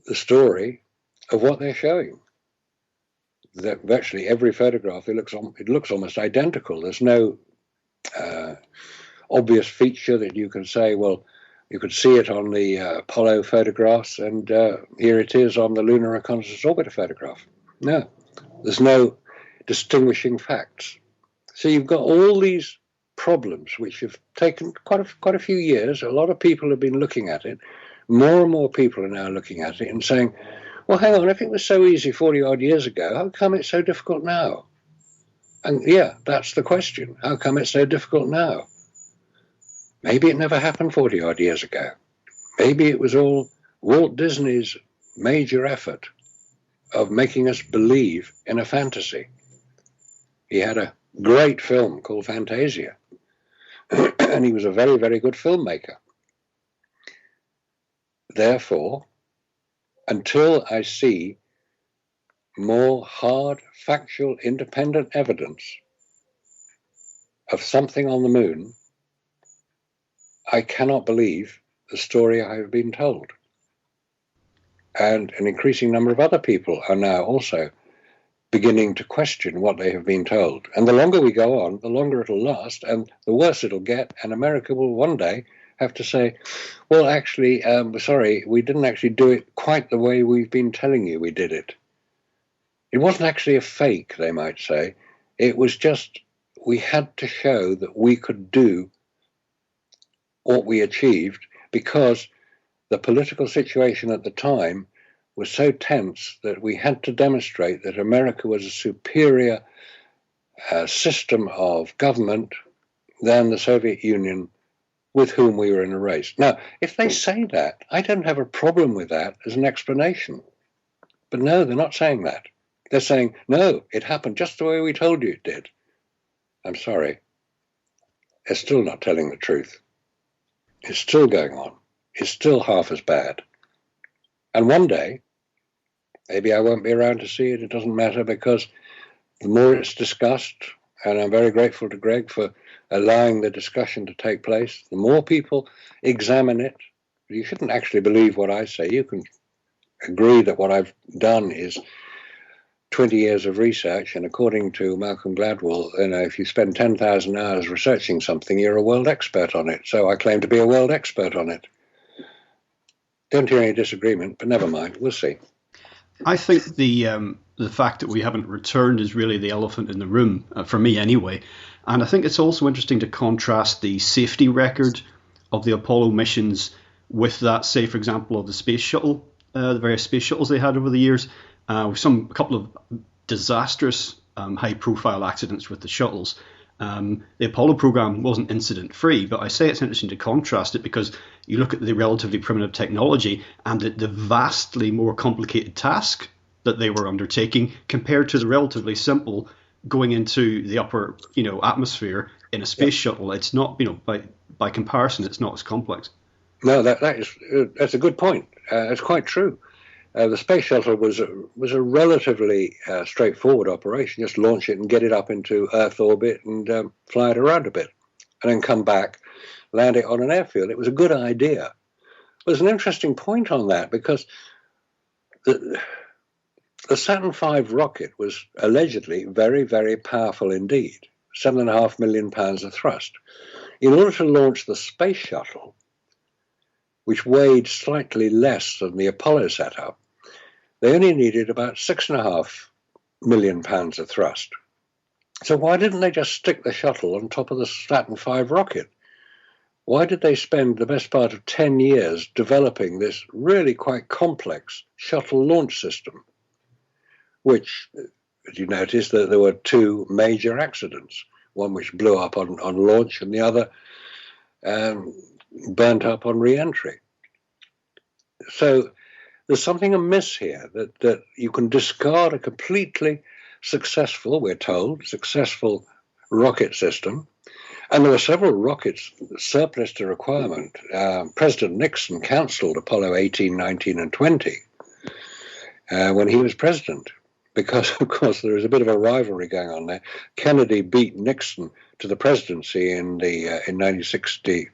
the story of what they're showing. That virtually every photograph, it looks almost identical. There's no obvious feature that you can say, well, you could see it on the Apollo photographs, and here it is on the Lunar Reconnaissance Orbiter photograph. No, there's no distinguishing facts. So you've got all these problems which have taken quite a few years. A lot of people have been looking at it. More and more people are now looking at it and saying, well, hang on, if it was so easy 40-odd years ago, how come it's so difficult now? And yeah, that's the question. How come it's so difficult now? Maybe it never happened 40-odd years ago. Maybe it was all Walt Disney's major effort of making us believe in a fantasy. He had a great film called Fantasia, and he was a very, very good filmmaker. Therefore, until I see more hard, factual, independent evidence of something on the moon, I cannot believe the story I have been told. And an increasing number of other people are now also beginning to question what they have been told. And the longer we go on, the longer it'll last, and the worse it'll get, and America will one day have to say, well, actually, sorry, we didn't actually do it quite the way we've been telling you we did it. It wasn't actually a fake, they might say. It was just, we had to show that we could do what we achieved because the political situation at the time was so tense that we had to demonstrate that America was a superior system of government than the Soviet Union with whom we were in a race. Now, if they say that, I don't have a problem with that as an explanation. But no, they're not saying that. They're saying, no, it happened just the way we told you it did. I'm sorry. They're still not telling the truth. It's still going on. It's still half as bad. And one day, maybe I won't be around to see it. It doesn't matter, because the more it's discussed, and I'm very grateful to Greg for allowing the discussion to take place, the more people examine it. You shouldn't actually believe what I say. You can agree that what I've done is 20 years of research, and according to Malcolm Gladwell, if you spend 10,000 hours researching something, you're a world expert on it. So I claim to be a world expert on it. Don't hear any disagreement, but never mind. We'll see. I think the fact that we haven't returned is really the elephant in the room, for me anyway. And I think it's also interesting to contrast the safety record of the Apollo missions with that, say, for example, of the space shuttle, the various space shuttles they had over the years. A couple of disastrous high-profile accidents with the shuttles. The Apollo program wasn't incident-free, but I say it's interesting to contrast it because you look at the relatively primitive technology and the vastly more complicated task that they were undertaking compared to the relatively simple going into the upper, atmosphere in a space shuttle. It's not, by comparison, it's not as complex. No, that's a good point. It's quite true. The space shuttle was a relatively straightforward operation. Just launch it and get it up into Earth orbit and fly it around a bit, and then come back. land it on an airfield. It was a good idea. There's an interesting point on that, because the Saturn V rocket was allegedly very, very powerful indeed, 7.5 million pounds of thrust. In order to launch the space shuttle, which weighed slightly less than the Apollo setup, they only needed about 6.5 million pounds of thrust. So why didn't they just stick the shuttle on top of the Saturn V rocket? Why did they spend the best part of 10 years developing this really quite complex shuttle launch system, which, as you notice, that there were two major accidents, one which blew up on launch and the other burnt up on re-entry. So there's something amiss here, that you can discard a completely successful, we're told, successful rocket system. And there were several rockets surplus to requirement. President Nixon cancelled Apollo 18, 19, and 20 when he was president, because, of course, there was a bit of a rivalry going on there. Kennedy beat Nixon to the presidency in the 1960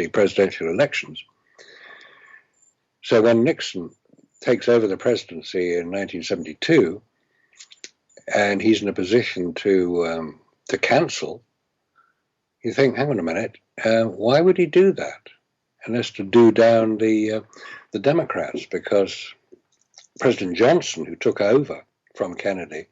presidential elections. So when Nixon takes over the presidency in 1972, and he's in a position to cancel, you think, hang on a minute, why would he do that? And that's to do down the Democrats, because President Johnson, who took over from Kennedy,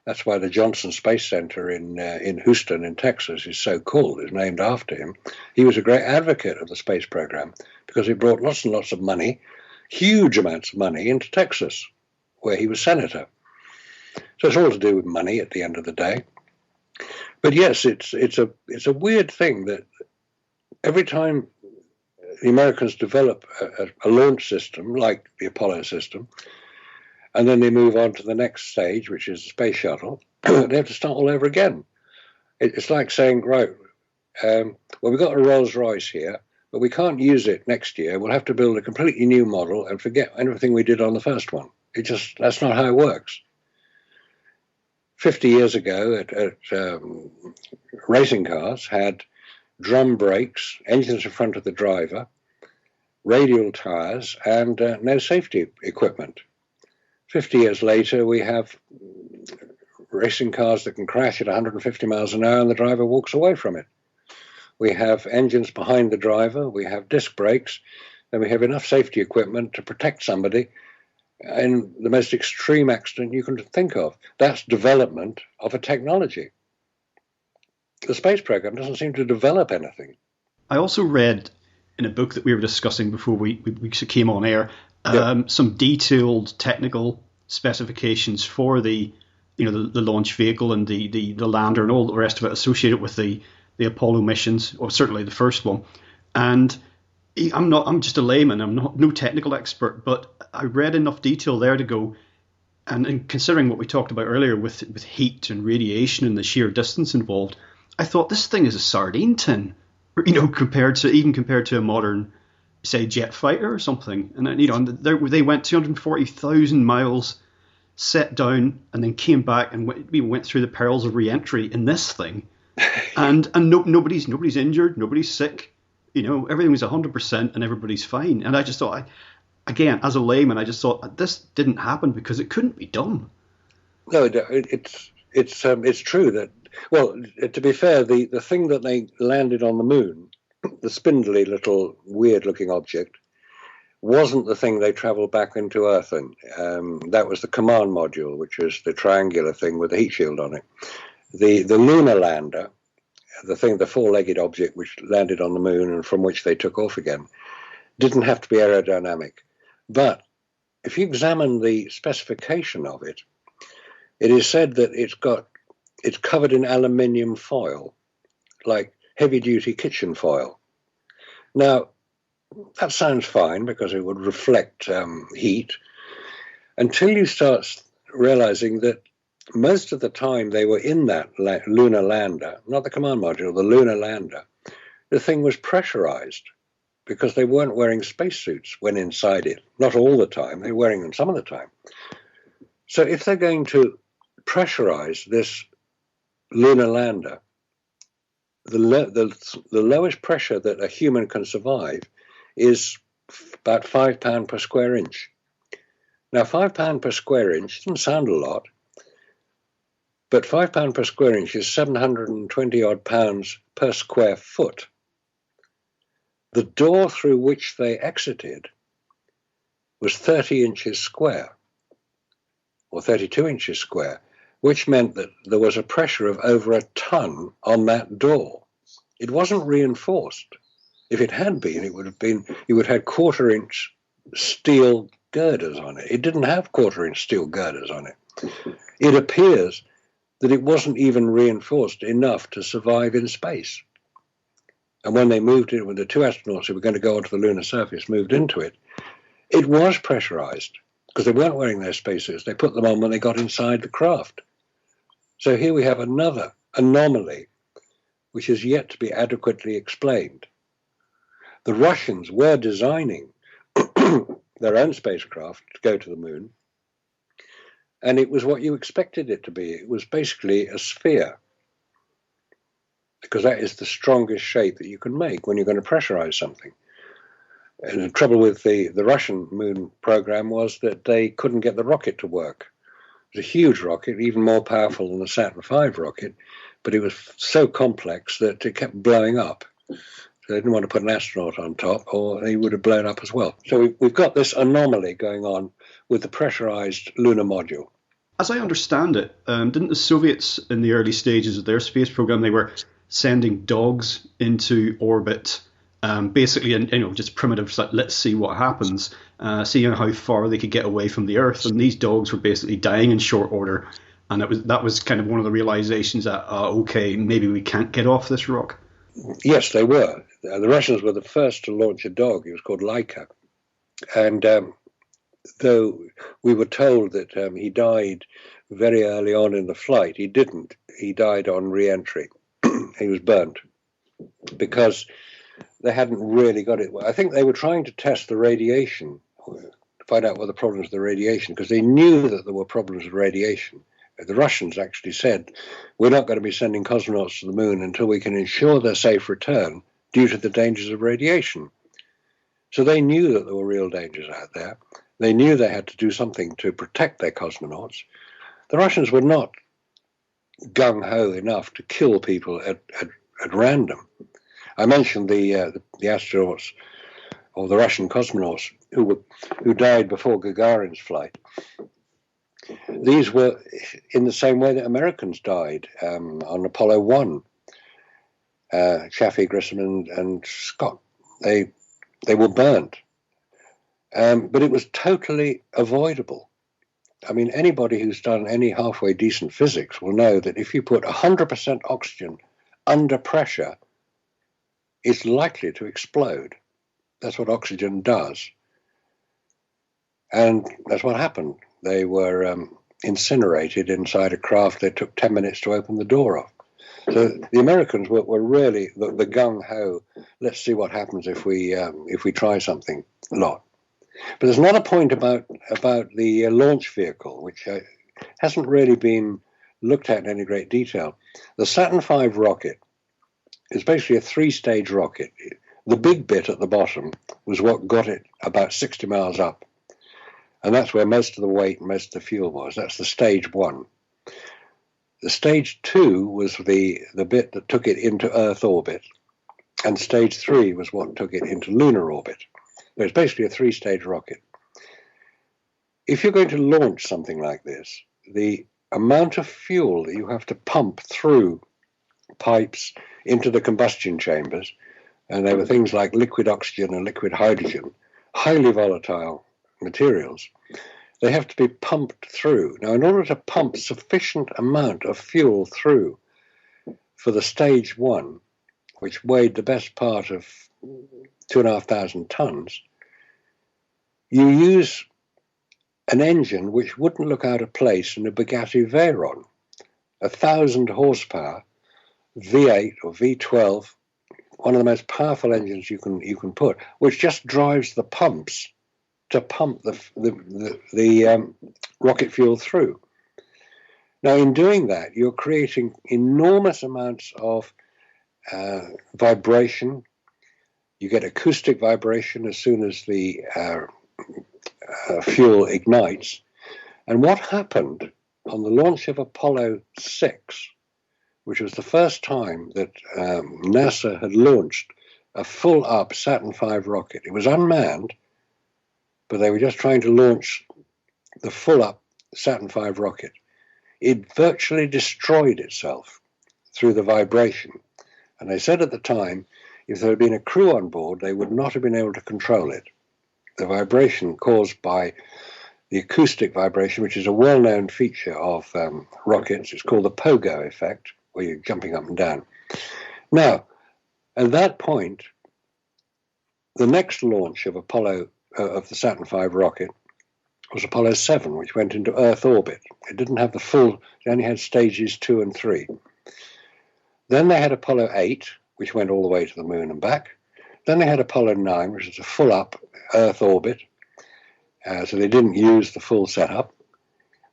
that's why the Johnson Space Center in Houston in Texas is so called, is named after him. He was a great advocate of the space program because it brought lots and lots of money, huge amounts of money, into Texas, where he was senator. So it's all to do with money at the end of the day. But yes, it's a weird thing that every time the Americans develop a launch system like the Apollo system, and then they move on to the next stage, which is the space shuttle, they have to start all over again. It's like saying, right, well, we've got a Rolls Royce here, but we can't use it next year. We'll have to build a completely new model and forget everything we did on the first one. That's not how it works. 50 years ago, racing cars had drum brakes, engines in front of the driver, radial tires, and no safety equipment. 50 years later, we have racing cars that can crash at 150 miles an hour and the driver walks away from it. We have engines behind the driver, we have disc brakes, and we have enough safety equipment to protect somebody in the most extreme accident you can think of. That's development of a technology. The space program doesn't seem to develop anything. I also read in a book that we were discussing before we came on air, some detailed technical specifications for the launch vehicle and the lander and all the rest of it associated with the Apollo missions, or certainly the first one. And I'm just a layman. I'm no technical expert, but I read enough detail there to go, and considering what we talked about earlier with heat and radiation and the sheer distance involved, I thought this thing is a sardine tin, compared to a modern, say, jet fighter or something. And they went 240,000 miles, set down, and then came back and went through the perils of re-entry in this thing, and nobody's injured, nobody's sick. Everything was 100% and everybody's fine. And I just thought, again, as a layman, I just thought this didn't happen because it couldn't be done. No, it's true that, well, to be fair, the thing that they landed on the moon, the spindly little weird-looking object, wasn't the thing they travelled back into Earth in. That was the command module, which was the triangular thing with the heat shield on it. The lunar lander, the four-legged object which landed on the moon and from which they took off again, didn't have to be aerodynamic. But if you examine the specification of it, it is said that it's covered in aluminium foil, like heavy-duty kitchen foil. Now, that sounds fine because it would reflect heat, until you start realizing that most of the time they were in that lunar lander, not the command module, the lunar lander, the thing was pressurized because they weren't wearing spacesuits when inside it. Not all the time, they were wearing them some of the time. So if they're going to pressurize this lunar lander, the lowest pressure that a human can survive is about £5 per square inch. Now, £5 per square inch doesn't sound a lot, but £5 per square inch is 720 odd pounds per square foot. The door through which they exited was 30 inches square, or 32 inches square, which meant that there was a pressure of over a ton on that door. It wasn't reinforced. If it had been, it would have had quarter-inch steel girders on it. It didn't have quarter-inch steel girders on it. It appears that it wasn't even reinforced enough to survive in space. And when they moved it, when the two astronauts who were going to go onto the lunar surface moved into it, it was pressurized because they weren't wearing their spacesuits. They put them on when they got inside the craft. So here we have another anomaly which is yet to be adequately explained. The Russians were designing their own spacecraft to go to the moon, and it was what you expected it to be. It was basically a sphere, because that is the strongest shape that you can make when you're going to pressurize something. And the trouble with the Russian moon program was that they couldn't get the rocket to work. It was a huge rocket, even more powerful than the Saturn V rocket, but it was so complex that it kept blowing up. So they didn't want to put an astronaut on top, or he would have blown up as well. So we've got this anomaly going on with the pressurized lunar module. As I understand it, didn't the Soviets in the early stages of their space program, they were sending dogs into orbit, basically, just primitive, like, let's see what happens, seeing how far they could get away from the Earth. And these dogs were basically dying in short order. And that was kind of one of the realizations that, okay, maybe we can't get off this rock. Yes, they were. The Russians were the first to launch a dog. It was called Laika. And though we were told that he died very early on in the flight, he didn't. He died on re-entry. He was burnt because they hadn't really got it. I think they were trying to test the radiation, to find out what the problems of the radiation, because they knew that there were problems with radiation. The Russians actually said, we're not going to be sending cosmonauts to the moon until we can ensure their safe return due to the dangers of radiation. So they knew that there were real dangers out there. They knew they had to do something to protect their cosmonauts. The Russians were not gung-ho enough to kill people at random. I mentioned the astronauts, or the Russian cosmonauts, who died before Gagarin's flight. These were in the same way that Americans died on Apollo 1. Chaffee, Grissom, and Scott. They were burnt. But it was totally avoidable. I mean, anybody who's done any halfway decent physics will know that if you put 100% oxygen under pressure, it's likely to explode. That's what oxygen does. And that's what happened. They were incinerated inside a craft that took 10 minutes to open the door off. So the Americans were really the gung-ho, let's see what happens if we try something lot. But there's another point about the launch vehicle, which hasn't really been looked at in any great detail. The Saturn V rocket is basically a three-stage rocket. The big bit at the bottom was what got it about 60 miles up. And that's where most of the weight and most of the fuel was. That's the stage 1. The stage 2 was the bit that took it into Earth orbit. And stage 3 was what took it into lunar orbit. So it's basically a three-stage rocket. If you're going to launch something like this, the amount of fuel that you have to pump through pipes into the combustion chambers, and there were things like liquid oxygen and liquid hydrogen, highly volatile materials, they have to be pumped through. Now, in order to pump sufficient amount of fuel through for the stage 1, which weighed the best part of 2,500 tons, you use an engine which wouldn't look out of place in a Bugatti Veyron, 1,000 horsepower, V8 or V12, one of the most powerful engines you can put, which just drives the pumps to pump the rocket fuel through. Now, in doing that, you're creating enormous amounts of vibration. You get acoustic vibration as soon as the fuel ignites. And what happened on the launch of Apollo 6, which was the first time that NASA had launched a full-up Saturn V rocket. It was unmanned, but they were just trying to launch the full-up Saturn V rocket. It virtually destroyed itself through the vibration. And they said at the time, if there had been a crew on board, they would not have been able to control it. The vibration caused by the acoustic vibration, which is a well-known feature of rockets, it's called the pogo effect, where you're jumping up and down. Now, at that point, the next launch of of the Saturn V rocket was Apollo 7, which went into Earth orbit. It didn't have the full, it only had stages 2 and 3. Then they had Apollo 8, which went all the way to the moon and back. Then they had Apollo 9, which is a full-up Earth orbit, so they didn't use the full setup.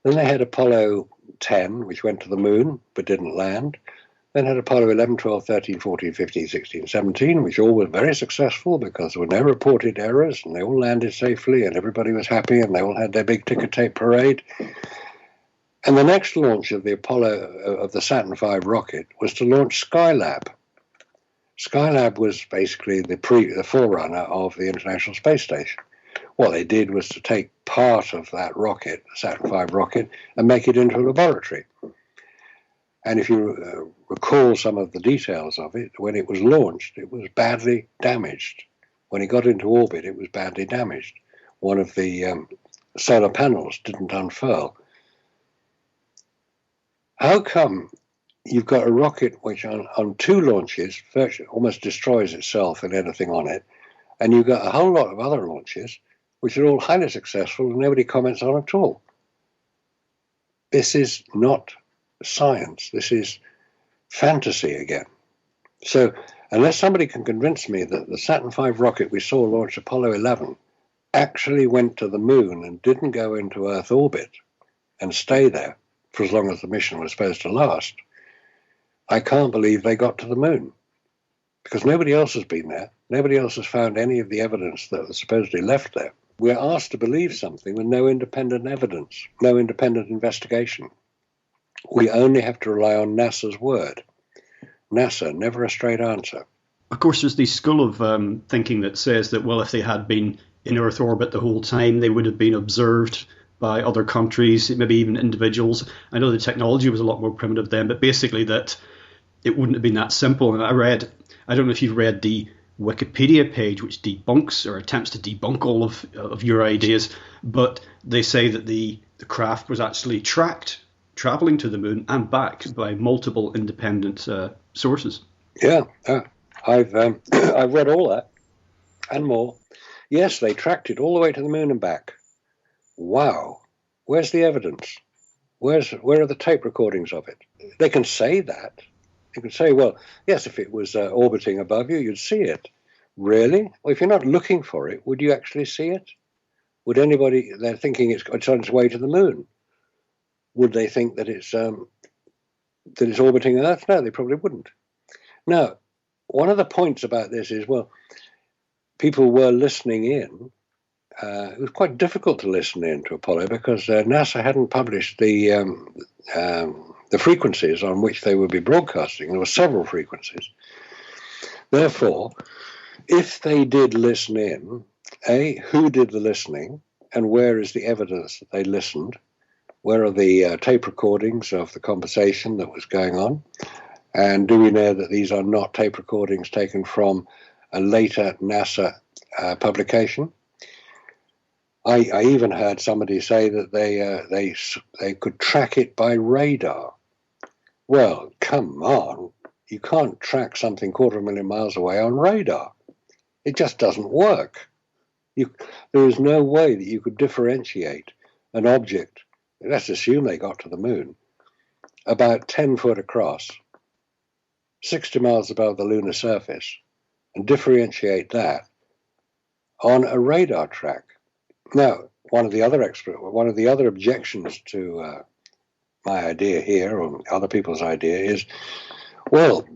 Then they had Apollo 10, which went to the moon but didn't land. Then had Apollo 11, 12, 13, 14, 15, 16, 17, which all were very successful because there were no reported errors and they all landed safely and everybody was happy and they all had their big ticker tape parade. And the next launch of the Saturn V rocket was to launch Skylab. Skylab was basically the forerunner of the International Space Station. What they did was to take part of that rocket, the Saturn V rocket, and make it into a laboratory. And if you recall some of the details of it, when it was launched, it was badly damaged. When it got into orbit, it was badly damaged. One of the solar panels didn't unfurl. How come you've got a rocket which on 2 launches virtually almost destroys itself and anything on it, and you've got a whole lot of other launches which are all highly successful and nobody comments on at all? This is not science. This is fantasy again. So unless somebody can convince me that the Saturn V rocket we saw launch Apollo 11 actually went to the moon and didn't go into Earth orbit and stay there for as long as the mission was supposed to last, I can't believe they got to the moon, because nobody else has been there. Nobody else has found any of the evidence that was supposedly left there. We're asked to believe something with no independent evidence, no independent investigation. We only have to rely on NASA's word. NASA, never a straight answer. Of course, there's this school of thinking that says that, well, if they had been in Earth orbit the whole time, they would have been observed by other countries, maybe even individuals. I know the technology was a lot more primitive then, but basically that it wouldn't have been that simple. And I don't know if you've read the Wikipedia page, which debunks or attempts to debunk all of your ideas, but they say that the craft was actually tracked, traveling to the moon and back by multiple independent sources. Yeah, I've read all that and more. Yes, they tracked it all the way to the moon and back. Wow, where's the evidence? Where are the tape recordings of it? They can say that. You can say, well, yes, if it was orbiting above you, you'd see it. Really? Well, if you're not looking for it, would you actually see it? Would anybody, they're thinking it's on its way to the moon, would they think that it's orbiting Earth? No, they probably wouldn't. Now, one of the points about this is, well, people were listening in. It was quite difficult to listen in to Apollo because NASA hadn't published the frequencies on which they would be broadcasting. There were several frequencies. Therefore, if they did listen in, who did the listening and where is the evidence that they listened? Where are the tape recordings of the conversation that was going on? And do we know that these are not tape recordings taken from a later NASA publication? I even heard somebody say that they could track it by radar. Well, come on. You can't track something 250,000 miles away on radar. It just doesn't work. There is no way that you could differentiate an object, let's assume they got to the moon, about 10 foot across, 60 miles above the lunar surface, and differentiate that on a radar track. Now, one of the other objections to my idea here, or other people's idea, is Well,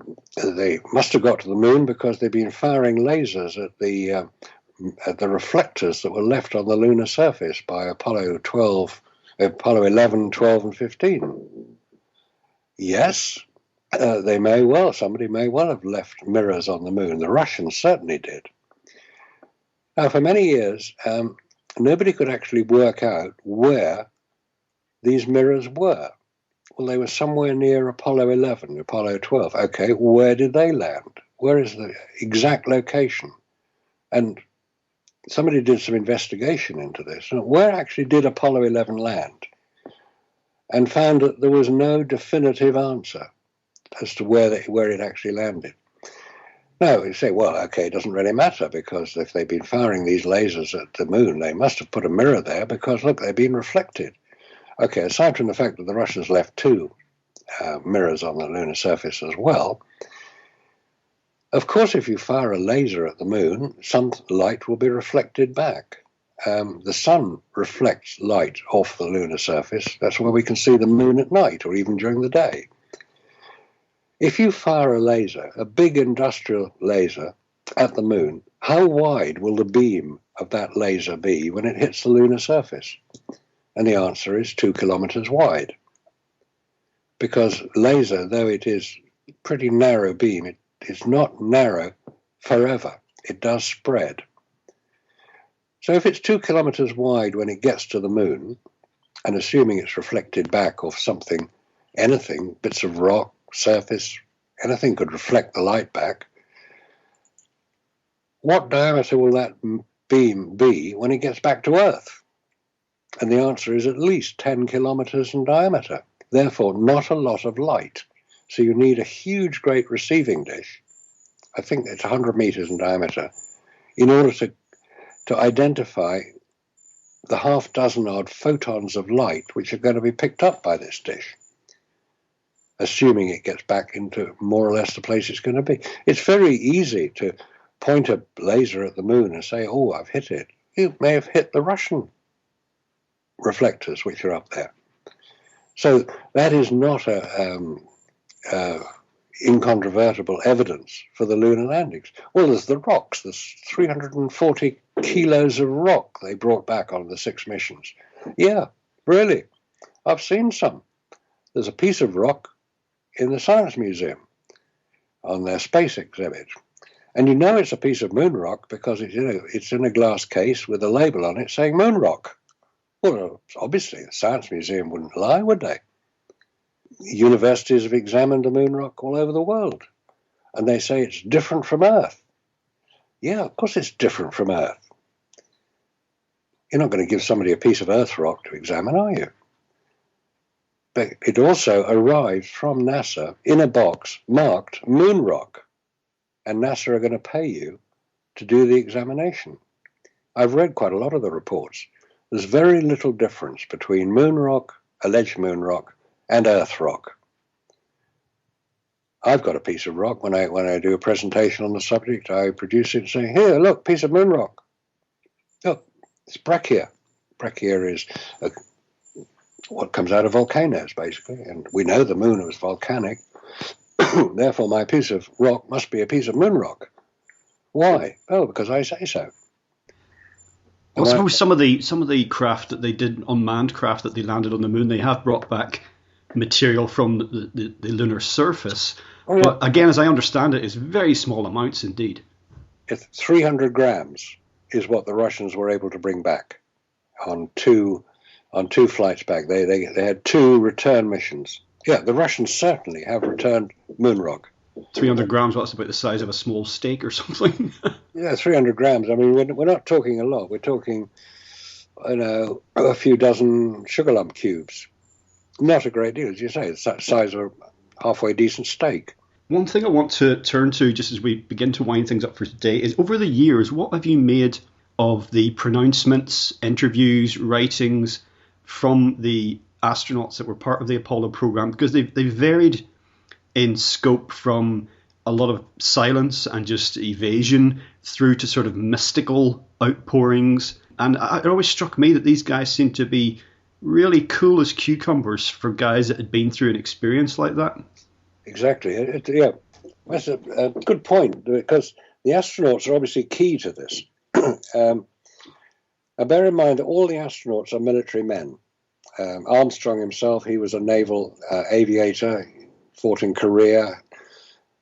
they must have got to the moon because they've been firing lasers at the reflectors that were left on the lunar surface by Apollo 11, 12, and 15. Yes, somebody may well have left mirrors on the moon. The Russians certainly did. Now, for many years, nobody could actually work out where these mirrors were. Well, they were somewhere near Apollo 11, Apollo 12. Okay, where did they land? Where is the exact location? And somebody did some investigation into this. Where actually did Apollo 11 land? And found that there was no definitive answer as to where it actually landed. Now, you say, well, okay, it doesn't really matter, because if they've been firing these lasers at the moon, they must have put a mirror there because, look, they've been reflected. Okay, aside from the fact that the Russians left two mirrors on the lunar surface as well, of course, if you fire a laser at the moon, some light will be reflected back. The sun reflects light off the lunar surface. That's why we can see the moon at night or even during the day. If you fire a laser, a big industrial laser, at the moon, how wide will the beam of that laser be when it hits the lunar surface? And the answer is 2 kilometers wide. Because laser, though it is pretty narrow beam, it is not narrow forever. It does spread. So if it's 2 kilometers wide when it gets to the moon, and assuming it's reflected back off something, anything, bits of rock, surface, anything could reflect the light back, what diameter will that beam be when it gets back to Earth? And the answer is at least 10 kilometers in diameter. Therefore, not a lot of light. So you need a huge, great receiving dish. I think it's 100 meters in diameter, in order to identify the half dozen odd photons of light which are going to be picked up by this dish, assuming it gets back into more or less the place it's going to be. It's very easy to point a laser at the moon and say, oh, I've hit it. You may have hit the Russian reflectors which are up there. So that is not incontrovertible evidence for the lunar landings. Well, there's the rocks. There's 340 kilos of rock they brought back on the 6 missions. Yeah, really. I've seen some. There's a piece of rock in the Science Museum on their space exhibit. And you know it's a piece of moon rock because it's in a glass case with a label on it saying moon rock. Well, obviously, the Science Museum wouldn't lie, would they? Universities have examined the moon rock all over the world, and they say it's different from Earth. Yeah, of course it's different from Earth. You're not going to give somebody a piece of Earth rock to examine, are you? But it also arrives from NASA in a box marked moon rock, and NASA are going to pay you to do the examination. I've read quite a lot of the reports. There's very little difference between moon rock, alleged moon rock, and Earth rock. I've got a piece of rock. When I do a presentation on the subject, I produce it and say, here, look, piece of moon rock. Look, it's breccia. Breccia is what comes out of volcanoes, basically, and we know the moon was volcanic. Therefore, my piece of rock must be a piece of moon rock. Why? Oh, because I say so. Well, I suppose some of the craft that they did, unmanned craft that they landed on the moon, they have brought back material from the lunar surface. Oh, yeah. But again, as I understand it, it's very small amounts indeed. It's 300 grams is what the Russians were able to bring back on two flights back. They had 2 return missions. Yeah, the Russians certainly have returned moon rock. 300 grams, what's about the size of a small steak or something? Yeah, 300 grams. I mean, we're not talking a lot. We're talking, a few dozen sugar lump cubes. Not a great deal, as you say. It's the size of a halfway decent steak. One thing I want to turn to, just as we begin to wind things up for today, is over the years, what have you made of the pronouncements, interviews, writings from the astronauts that were part of the Apollo program? Because they varied in scope from a lot of silence and just evasion through to sort of mystical outpourings. And it always struck me that these guys seemed to be really cool as cucumbers for guys that had been through an experience like that. Exactly. Yeah, that's a good point, because the astronauts are obviously key to this. Now bear in mind that all the astronauts are military men. Armstrong himself, he was a naval aviator, fought in Korea,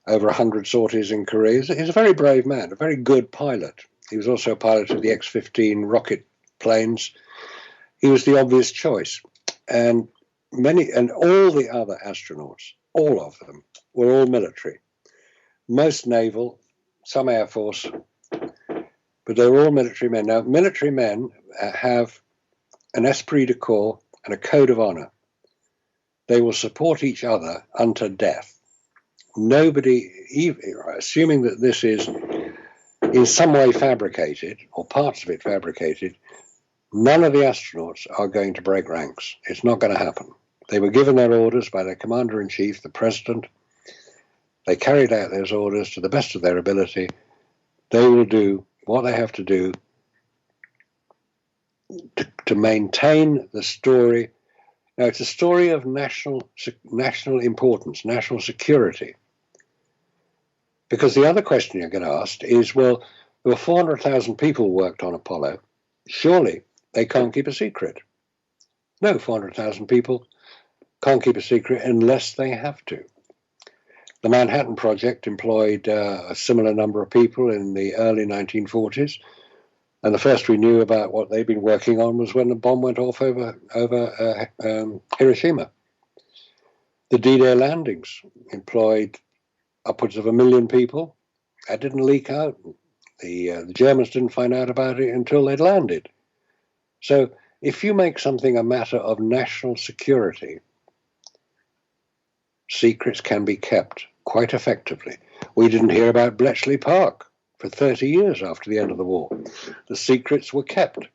over 100 sorties in Korea. He's a very brave man, a very good pilot. He was also a pilot of the X-15 rocket planes. He was the obvious choice. And all the other astronauts, all of them, were all military. Most naval, some Air Force, but they were all military men. Now, military men have an esprit de corps and a code of honor. They will support each other unto death. Nobody, assuming that this is in some way fabricated, or parts of it fabricated, none of the astronauts are going to break ranks. It's not going to happen. They were given their orders by their commander-in-chief, the president. They carried out those orders to the best of their ability. They will do what they have to do to maintain the story. Now, it's a story of national importance, national security. Because the other question you're going to ask is, well, there were 400,000 people worked on Apollo. Surely they can't keep a secret. No, 400,000 people can't keep a secret unless they have to. The Manhattan Project employed a similar number of people in the early 1940s. And the first we knew about what they'd been working on was when the bomb went off over Hiroshima. The D-Day landings employed upwards of 1 million people. That didn't leak out. The Germans didn't find out about it until they'd landed. So if you make something a matter of national security, secrets can be kept quite effectively. We didn't hear about Bletchley Park for 30 years after the end of the war. The secrets were kept.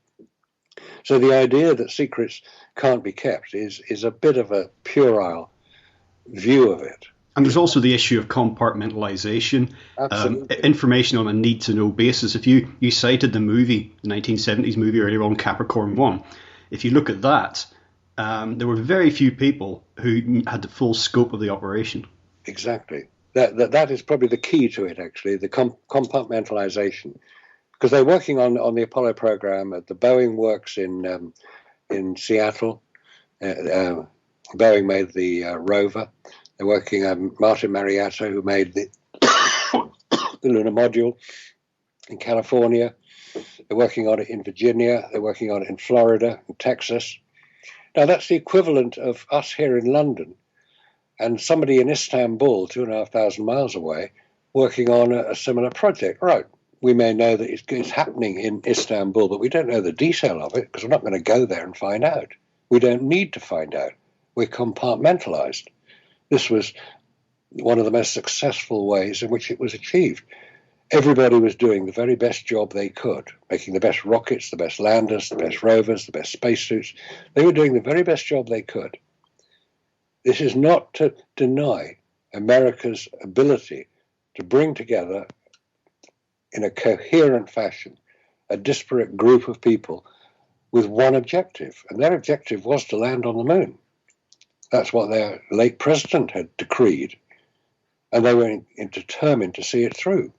So the idea that secrets can't be kept is a bit of a puerile view of it. And there's also the issue of compartmentalization, information on a need-to-know basis. If you cited the movie, the 1970s movie earlier on, Capricorn 1, if you look at that, there were very few people who had the full scope of the operation. Exactly. That is probably the key to it, actually, the compartmentalization. Because they're working on the Apollo program at the Boeing works in Seattle. Boeing made the rover. They're working on Martin Marietta, who made the Lunar Module in California. They're working on it in Virginia. They're working on it in Florida and Texas. Now, that's the equivalent of us here in London and somebody in Istanbul, 2,500 miles away, working on a similar project. Right. We may know that it's happening in Istanbul, but we don't know the detail of it because we're not going to go there and find out. We don't need to find out. We're compartmentalized. This was one of the most successful ways in which it was achieved. Everybody was doing the very best job they could, making the best rockets, the best landers, the best rovers, the best spacesuits. They were doing the very best job they could. This is not to deny America's ability to bring together in a coherent fashion a disparate group of people with one objective, and their objective was to land on the moon. That's what their late president had decreed, and they were determined to see it through.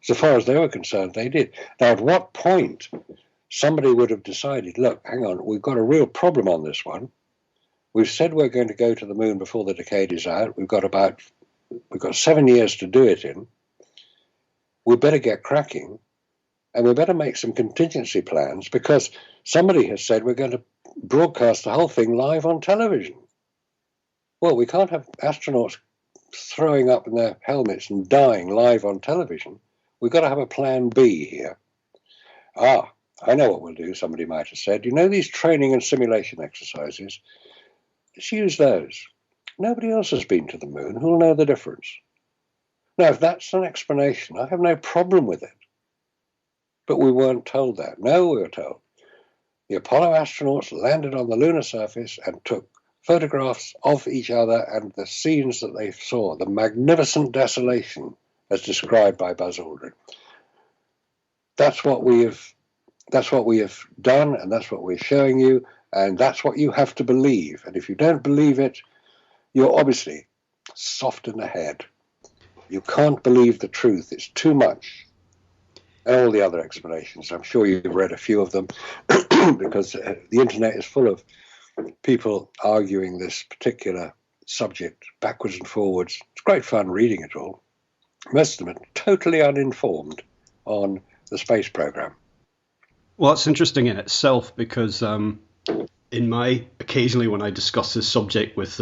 So far as they were concerned, they did. Now, at what point somebody would have decided, look, hang on, we've got a real problem on this one. We've said we're going to go to the moon before the decade is out. We've got 7 years to do it in. We better get cracking, and we better make some contingency plans, because somebody has said we're going to broadcast the whole thing live on television. Well, we can't have astronauts throwing up in their helmets and dying live on television. We've got to have a plan B here. I know what we'll do, somebody might have said. You know these training and simulation exercises? Let's use those. Nobody else has been to the moon. Who'll know the difference? Now, if that's an explanation, I have no problem with it. But we weren't told that. No, we were told. The Apollo astronauts landed on the lunar surface and took photographs of each other and the scenes that they saw, the magnificent desolation as described by Buzz Aldrin. That's what we have done, and that's what we're showing you, and that's what you have to believe. And if you don't believe it, you're obviously soft in the head. You can't believe the truth. It's too much. And all the other explanations. I'm sure you've read a few of them because the internet is full of people arguing this particular subject backwards and forwards. It's great fun reading it all. Most of them are totally uninformed on the space program. Well, it's interesting in itself because occasionally when I discuss this subject with,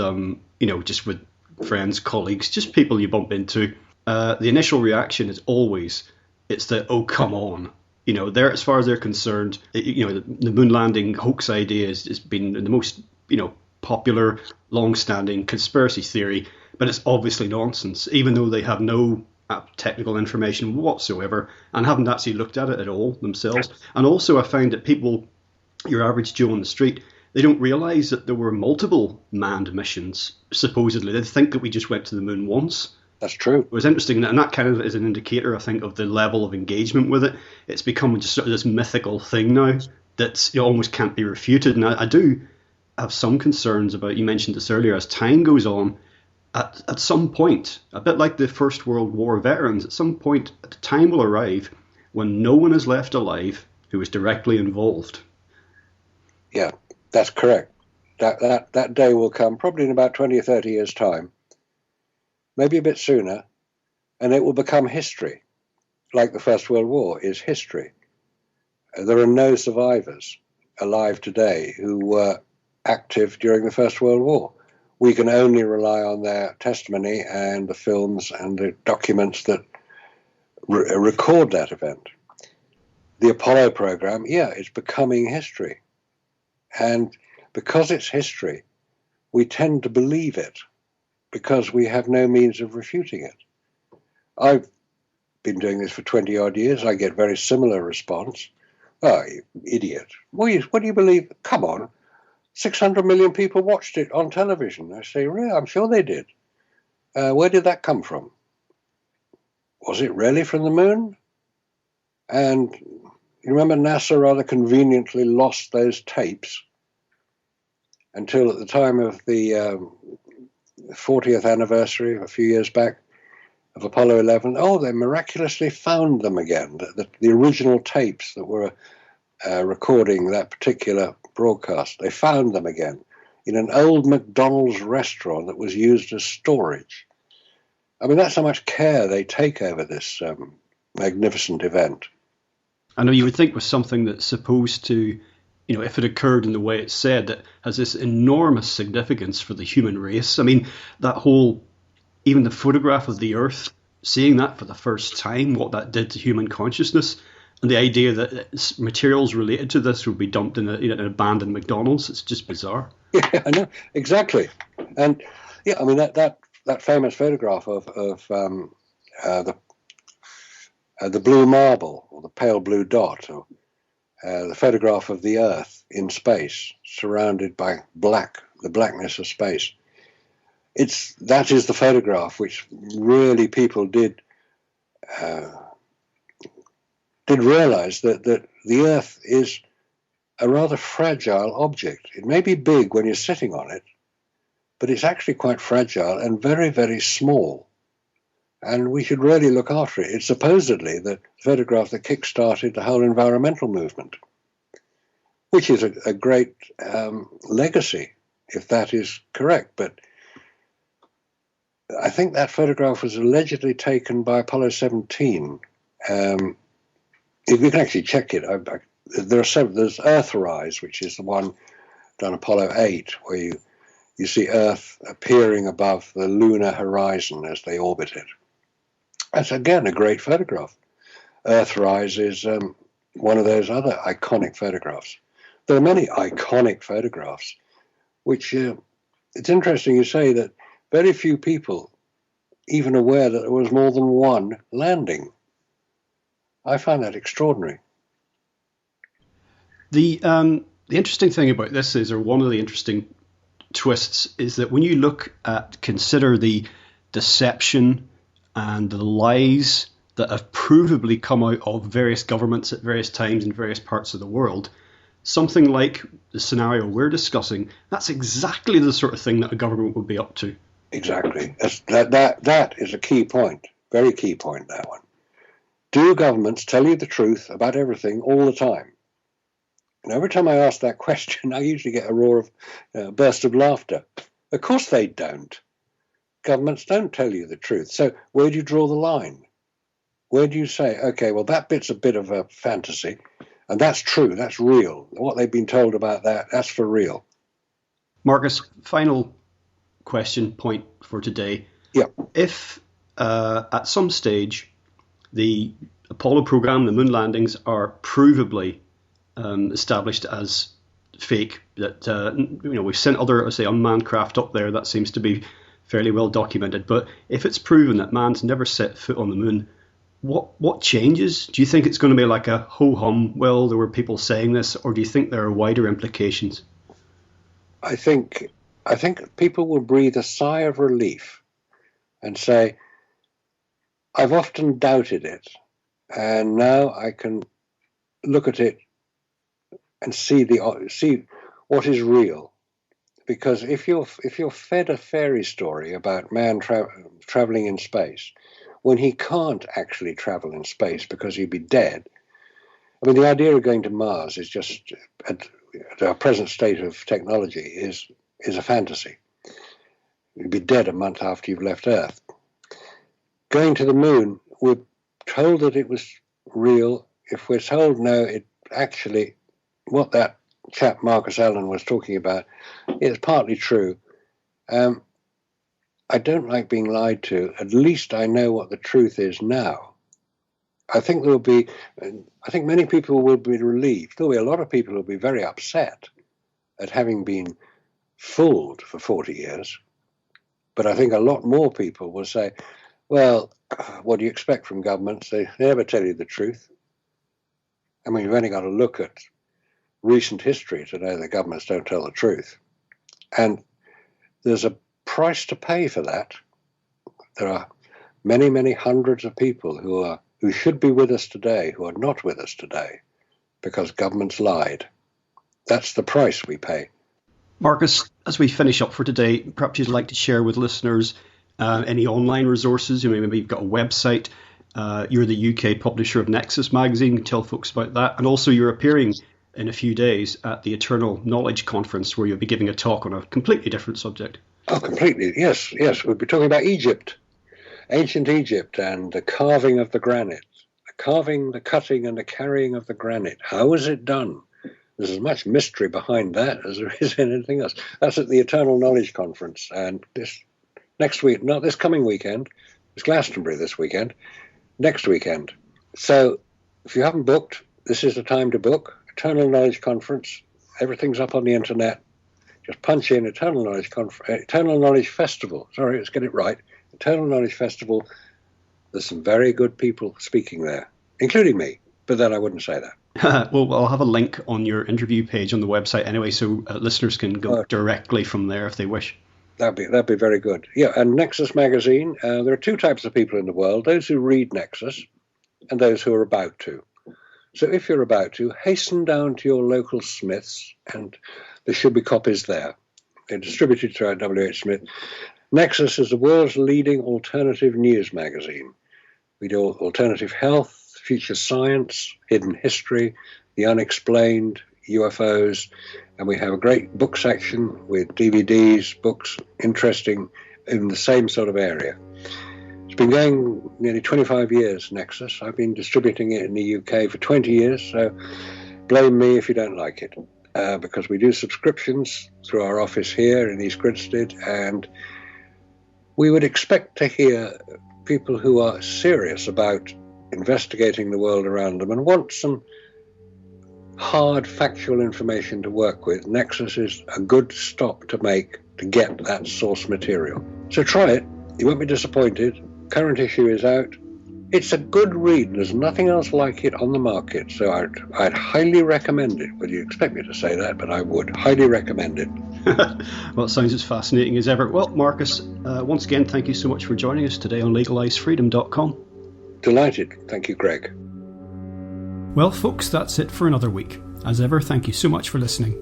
just with friends, colleagues, just people you bump into, the initial reaction is always, it's the, oh, come on. They're, as far as they're concerned, the moon landing hoax idea has been the most, popular, long-standing conspiracy theory, but it's obviously nonsense, even though they have no technical information whatsoever and haven't actually looked at it at all themselves. And also I find that people, your average Joe on the street, they don't realise that there were multiple manned missions, supposedly. They think that we just went to the moon once. That's true. It was interesting, and that kind of is an indicator, I think, of the level of engagement with it. It's become just sort of this mythical thing now that almost can't be refuted. And I do have some concerns about, you mentioned this earlier, as time goes on, at some point, a bit like the First World War veterans, at some point, a time will arrive when no one is left alive who is directly involved. Yeah, that's correct. That day will come probably in about 20 or 30 years' time, maybe a bit sooner, and it will become history, like the First World War is history. There are no survivors alive today who were active during the First World War. We can only rely on their testimony and the films and the documents that record that event. The Apollo program, it's becoming history. And because it's history, we tend to believe it because we have no means of refuting it. I've been doing this for 20-odd years. I get very similar response. Oh, you idiot. What do you believe? Come on. 600 million people watched it on television. I say, really? I'm sure they did. Where did that come from? Was it really from the moon? And you remember NASA rather conveniently lost those tapes until at the time of the 40th anniversary, a few years back, of Apollo 11. Oh, they miraculously found them again, the original tapes that were recording that particular broadcast. They found them again in an old McDonald's restaurant that was used as storage. I mean, that's how much care they take over this magnificent event. I know you would think with something that's supposed to, if it occurred in the way it's said, that has this enormous significance for the human race. I mean, even the photograph of the Earth, seeing that for the first time, what that did to human consciousness, and the idea that materials related to this would be dumped in an abandoned McDonald's, it's just bizarre. Yeah, I know, exactly. And I mean, that famous photograph of the blue marble, or the pale blue dot, or the photograph of the Earth in space, surrounded by the blackness of space. That is the photograph which really people did realize that the Earth is a rather fragile object. It may be big when you're sitting on it, but it's actually quite fragile and very, very small. And we should really look after it. It's supposedly the photograph that kick-started the whole environmental movement, which is a great legacy, if that is correct. But I think that photograph was allegedly taken by Apollo 17. If you can actually check it, there's Earthrise, which is the one done Apollo 8, where you see Earth appearing above the lunar horizon as they orbit it. That's, again, a great photograph. Earthrise is one of those other iconic photographs. There are many iconic photographs, which it's interesting you say that very few people even aware that there was more than one landing. I find that extraordinary. The interesting thing about this is, or one of the interesting twists, is that when you consider the deception and the lies that have provably come out of various governments at various times in various parts of the world, something like the scenario we're discussing, that's exactly the sort of thing that a government would be up to. Exactly. That is a key point, very key point, that one. Do governments tell you the truth about everything all the time? And every time I ask that question, I usually get a burst of laughter. Of course they don't. Governments don't tell you the truth. So where do you draw the line? Where do you say, okay, well, that bit's a bit of a fantasy, and that's true, that's real. What they've been told about that's for real. Marcus, final question point for today. Yeah. If at some stage the Apollo program, the moon landings, are provably established as fake, that we've sent other, say, unmanned craft up there, that seems to be fairly well documented. But if it's proven that man's never set foot on the moon, what changes? Do you think it's going to be like a ho-hum, well, there were people saying this, or do you think there are wider implications? I think people will breathe a sigh of relief and say, I've often doubted it, and now I can look at it and see what is real. Because if you're fed a fairy story about man traveling in space, when he can't actually travel in space because he'd be dead. I mean, the idea of going to Mars is just, at our present state of technology, is a fantasy. You'd be dead a month after you've left Earth. Going to the moon, we're told that it was real. If we're told no, it actually, what that chap Marcus Allen was talking about, is partly true. I don't like being lied to. At least I know what the truth is now. I think many people will be relieved. There'll be a lot of people who will be very upset at having been fooled for 40 years. But I think a lot more people will say, well, what do you expect from governments? They never tell you the truth. I mean, you've only got to look at recent history to know that governments don't tell the truth. And there's a price to pay for that. There are many, many hundreds of people who should be with us today who are not with us today because governments lied. That's the price we pay. Marcus, as we finish up for today, perhaps you'd like to share with listeners any online resources. Maybe you've got a website. You're the UK publisher of Nexus magazine. Tell folks about that. And also you're appearing in a few days at the Eternal Knowledge Conference, where you'll be giving a talk on a completely different subject. Oh, completely. Yes. We'll be talking about Egypt, ancient Egypt, and the carving of the granite. The carving, the cutting, and the carrying of the granite. How was it done? There's as much mystery behind that as there is in anything else. That's at the Eternal Knowledge Conference. And this coming weekend. It's Glastonbury this weekend. Next weekend. So if you haven't booked, this is the time to book. Eternal Knowledge Conference. Everything's up on the internet. Just punch in Eternal Knowledge Festival. Sorry, let's get it right. Eternal Knowledge Festival. There's some very good people speaking there, including me. But then I wouldn't say that. Well, I'll have a link on your interview page on the website anyway, so listeners can go directly from there if they wish. That'd be very good. Yeah, and Nexus magazine. There are two types of people in the world: those who read Nexus, and those who are about to. So if you're about to, hasten down to your local Smiths, and there should be copies there. They're distributed throughout W.H. Smith. Nexus is the world's leading alternative news magazine. We do alternative health, future science, hidden history, the unexplained, UFOs, and we have a great book section with DVDs, books interesting in the same sort of area. It's been going nearly 25 years, Nexus. I've been distributing it in the UK for 20 years, so blame me if you don't like it, because we do subscriptions through our office here in East Grinstead, and we would expect to hear people who are serious about investigating the world around them and want some hard factual information to work with. Nexus is a good stop to make to get that source material. So try it. You won't be disappointed. Current issue is out. It's a good read. There's nothing else like it on the market, so I'd highly recommend it. Well, you expect me to say that, but I would highly recommend it. Well, it sounds as fascinating as ever. Well, Marcus, once again, thank you so much for joining us today on LegalizeFreedom.com. Delighted. Thank you, Greg. Well, folks, that's it for another week. As ever, thank you so much for listening.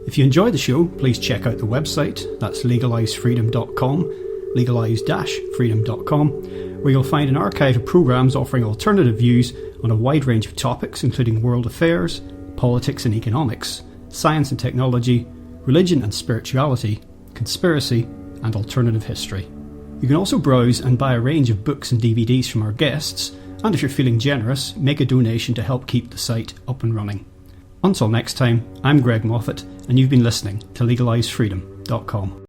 If you enjoy the show, please check out the website. That's LegalizeFreedom.com. legalize-freedom.com, where you'll find an archive of programmes offering alternative views on a wide range of topics including world affairs, politics and economics, science and technology, religion and spirituality, conspiracy and alternative history. You can also browse and buy a range of books and DVDs from our guests, and if you're feeling generous, make a donation to help keep the site up and running. Until next time, I'm Greg Moffat, and you've been listening to legalizefreedom.com.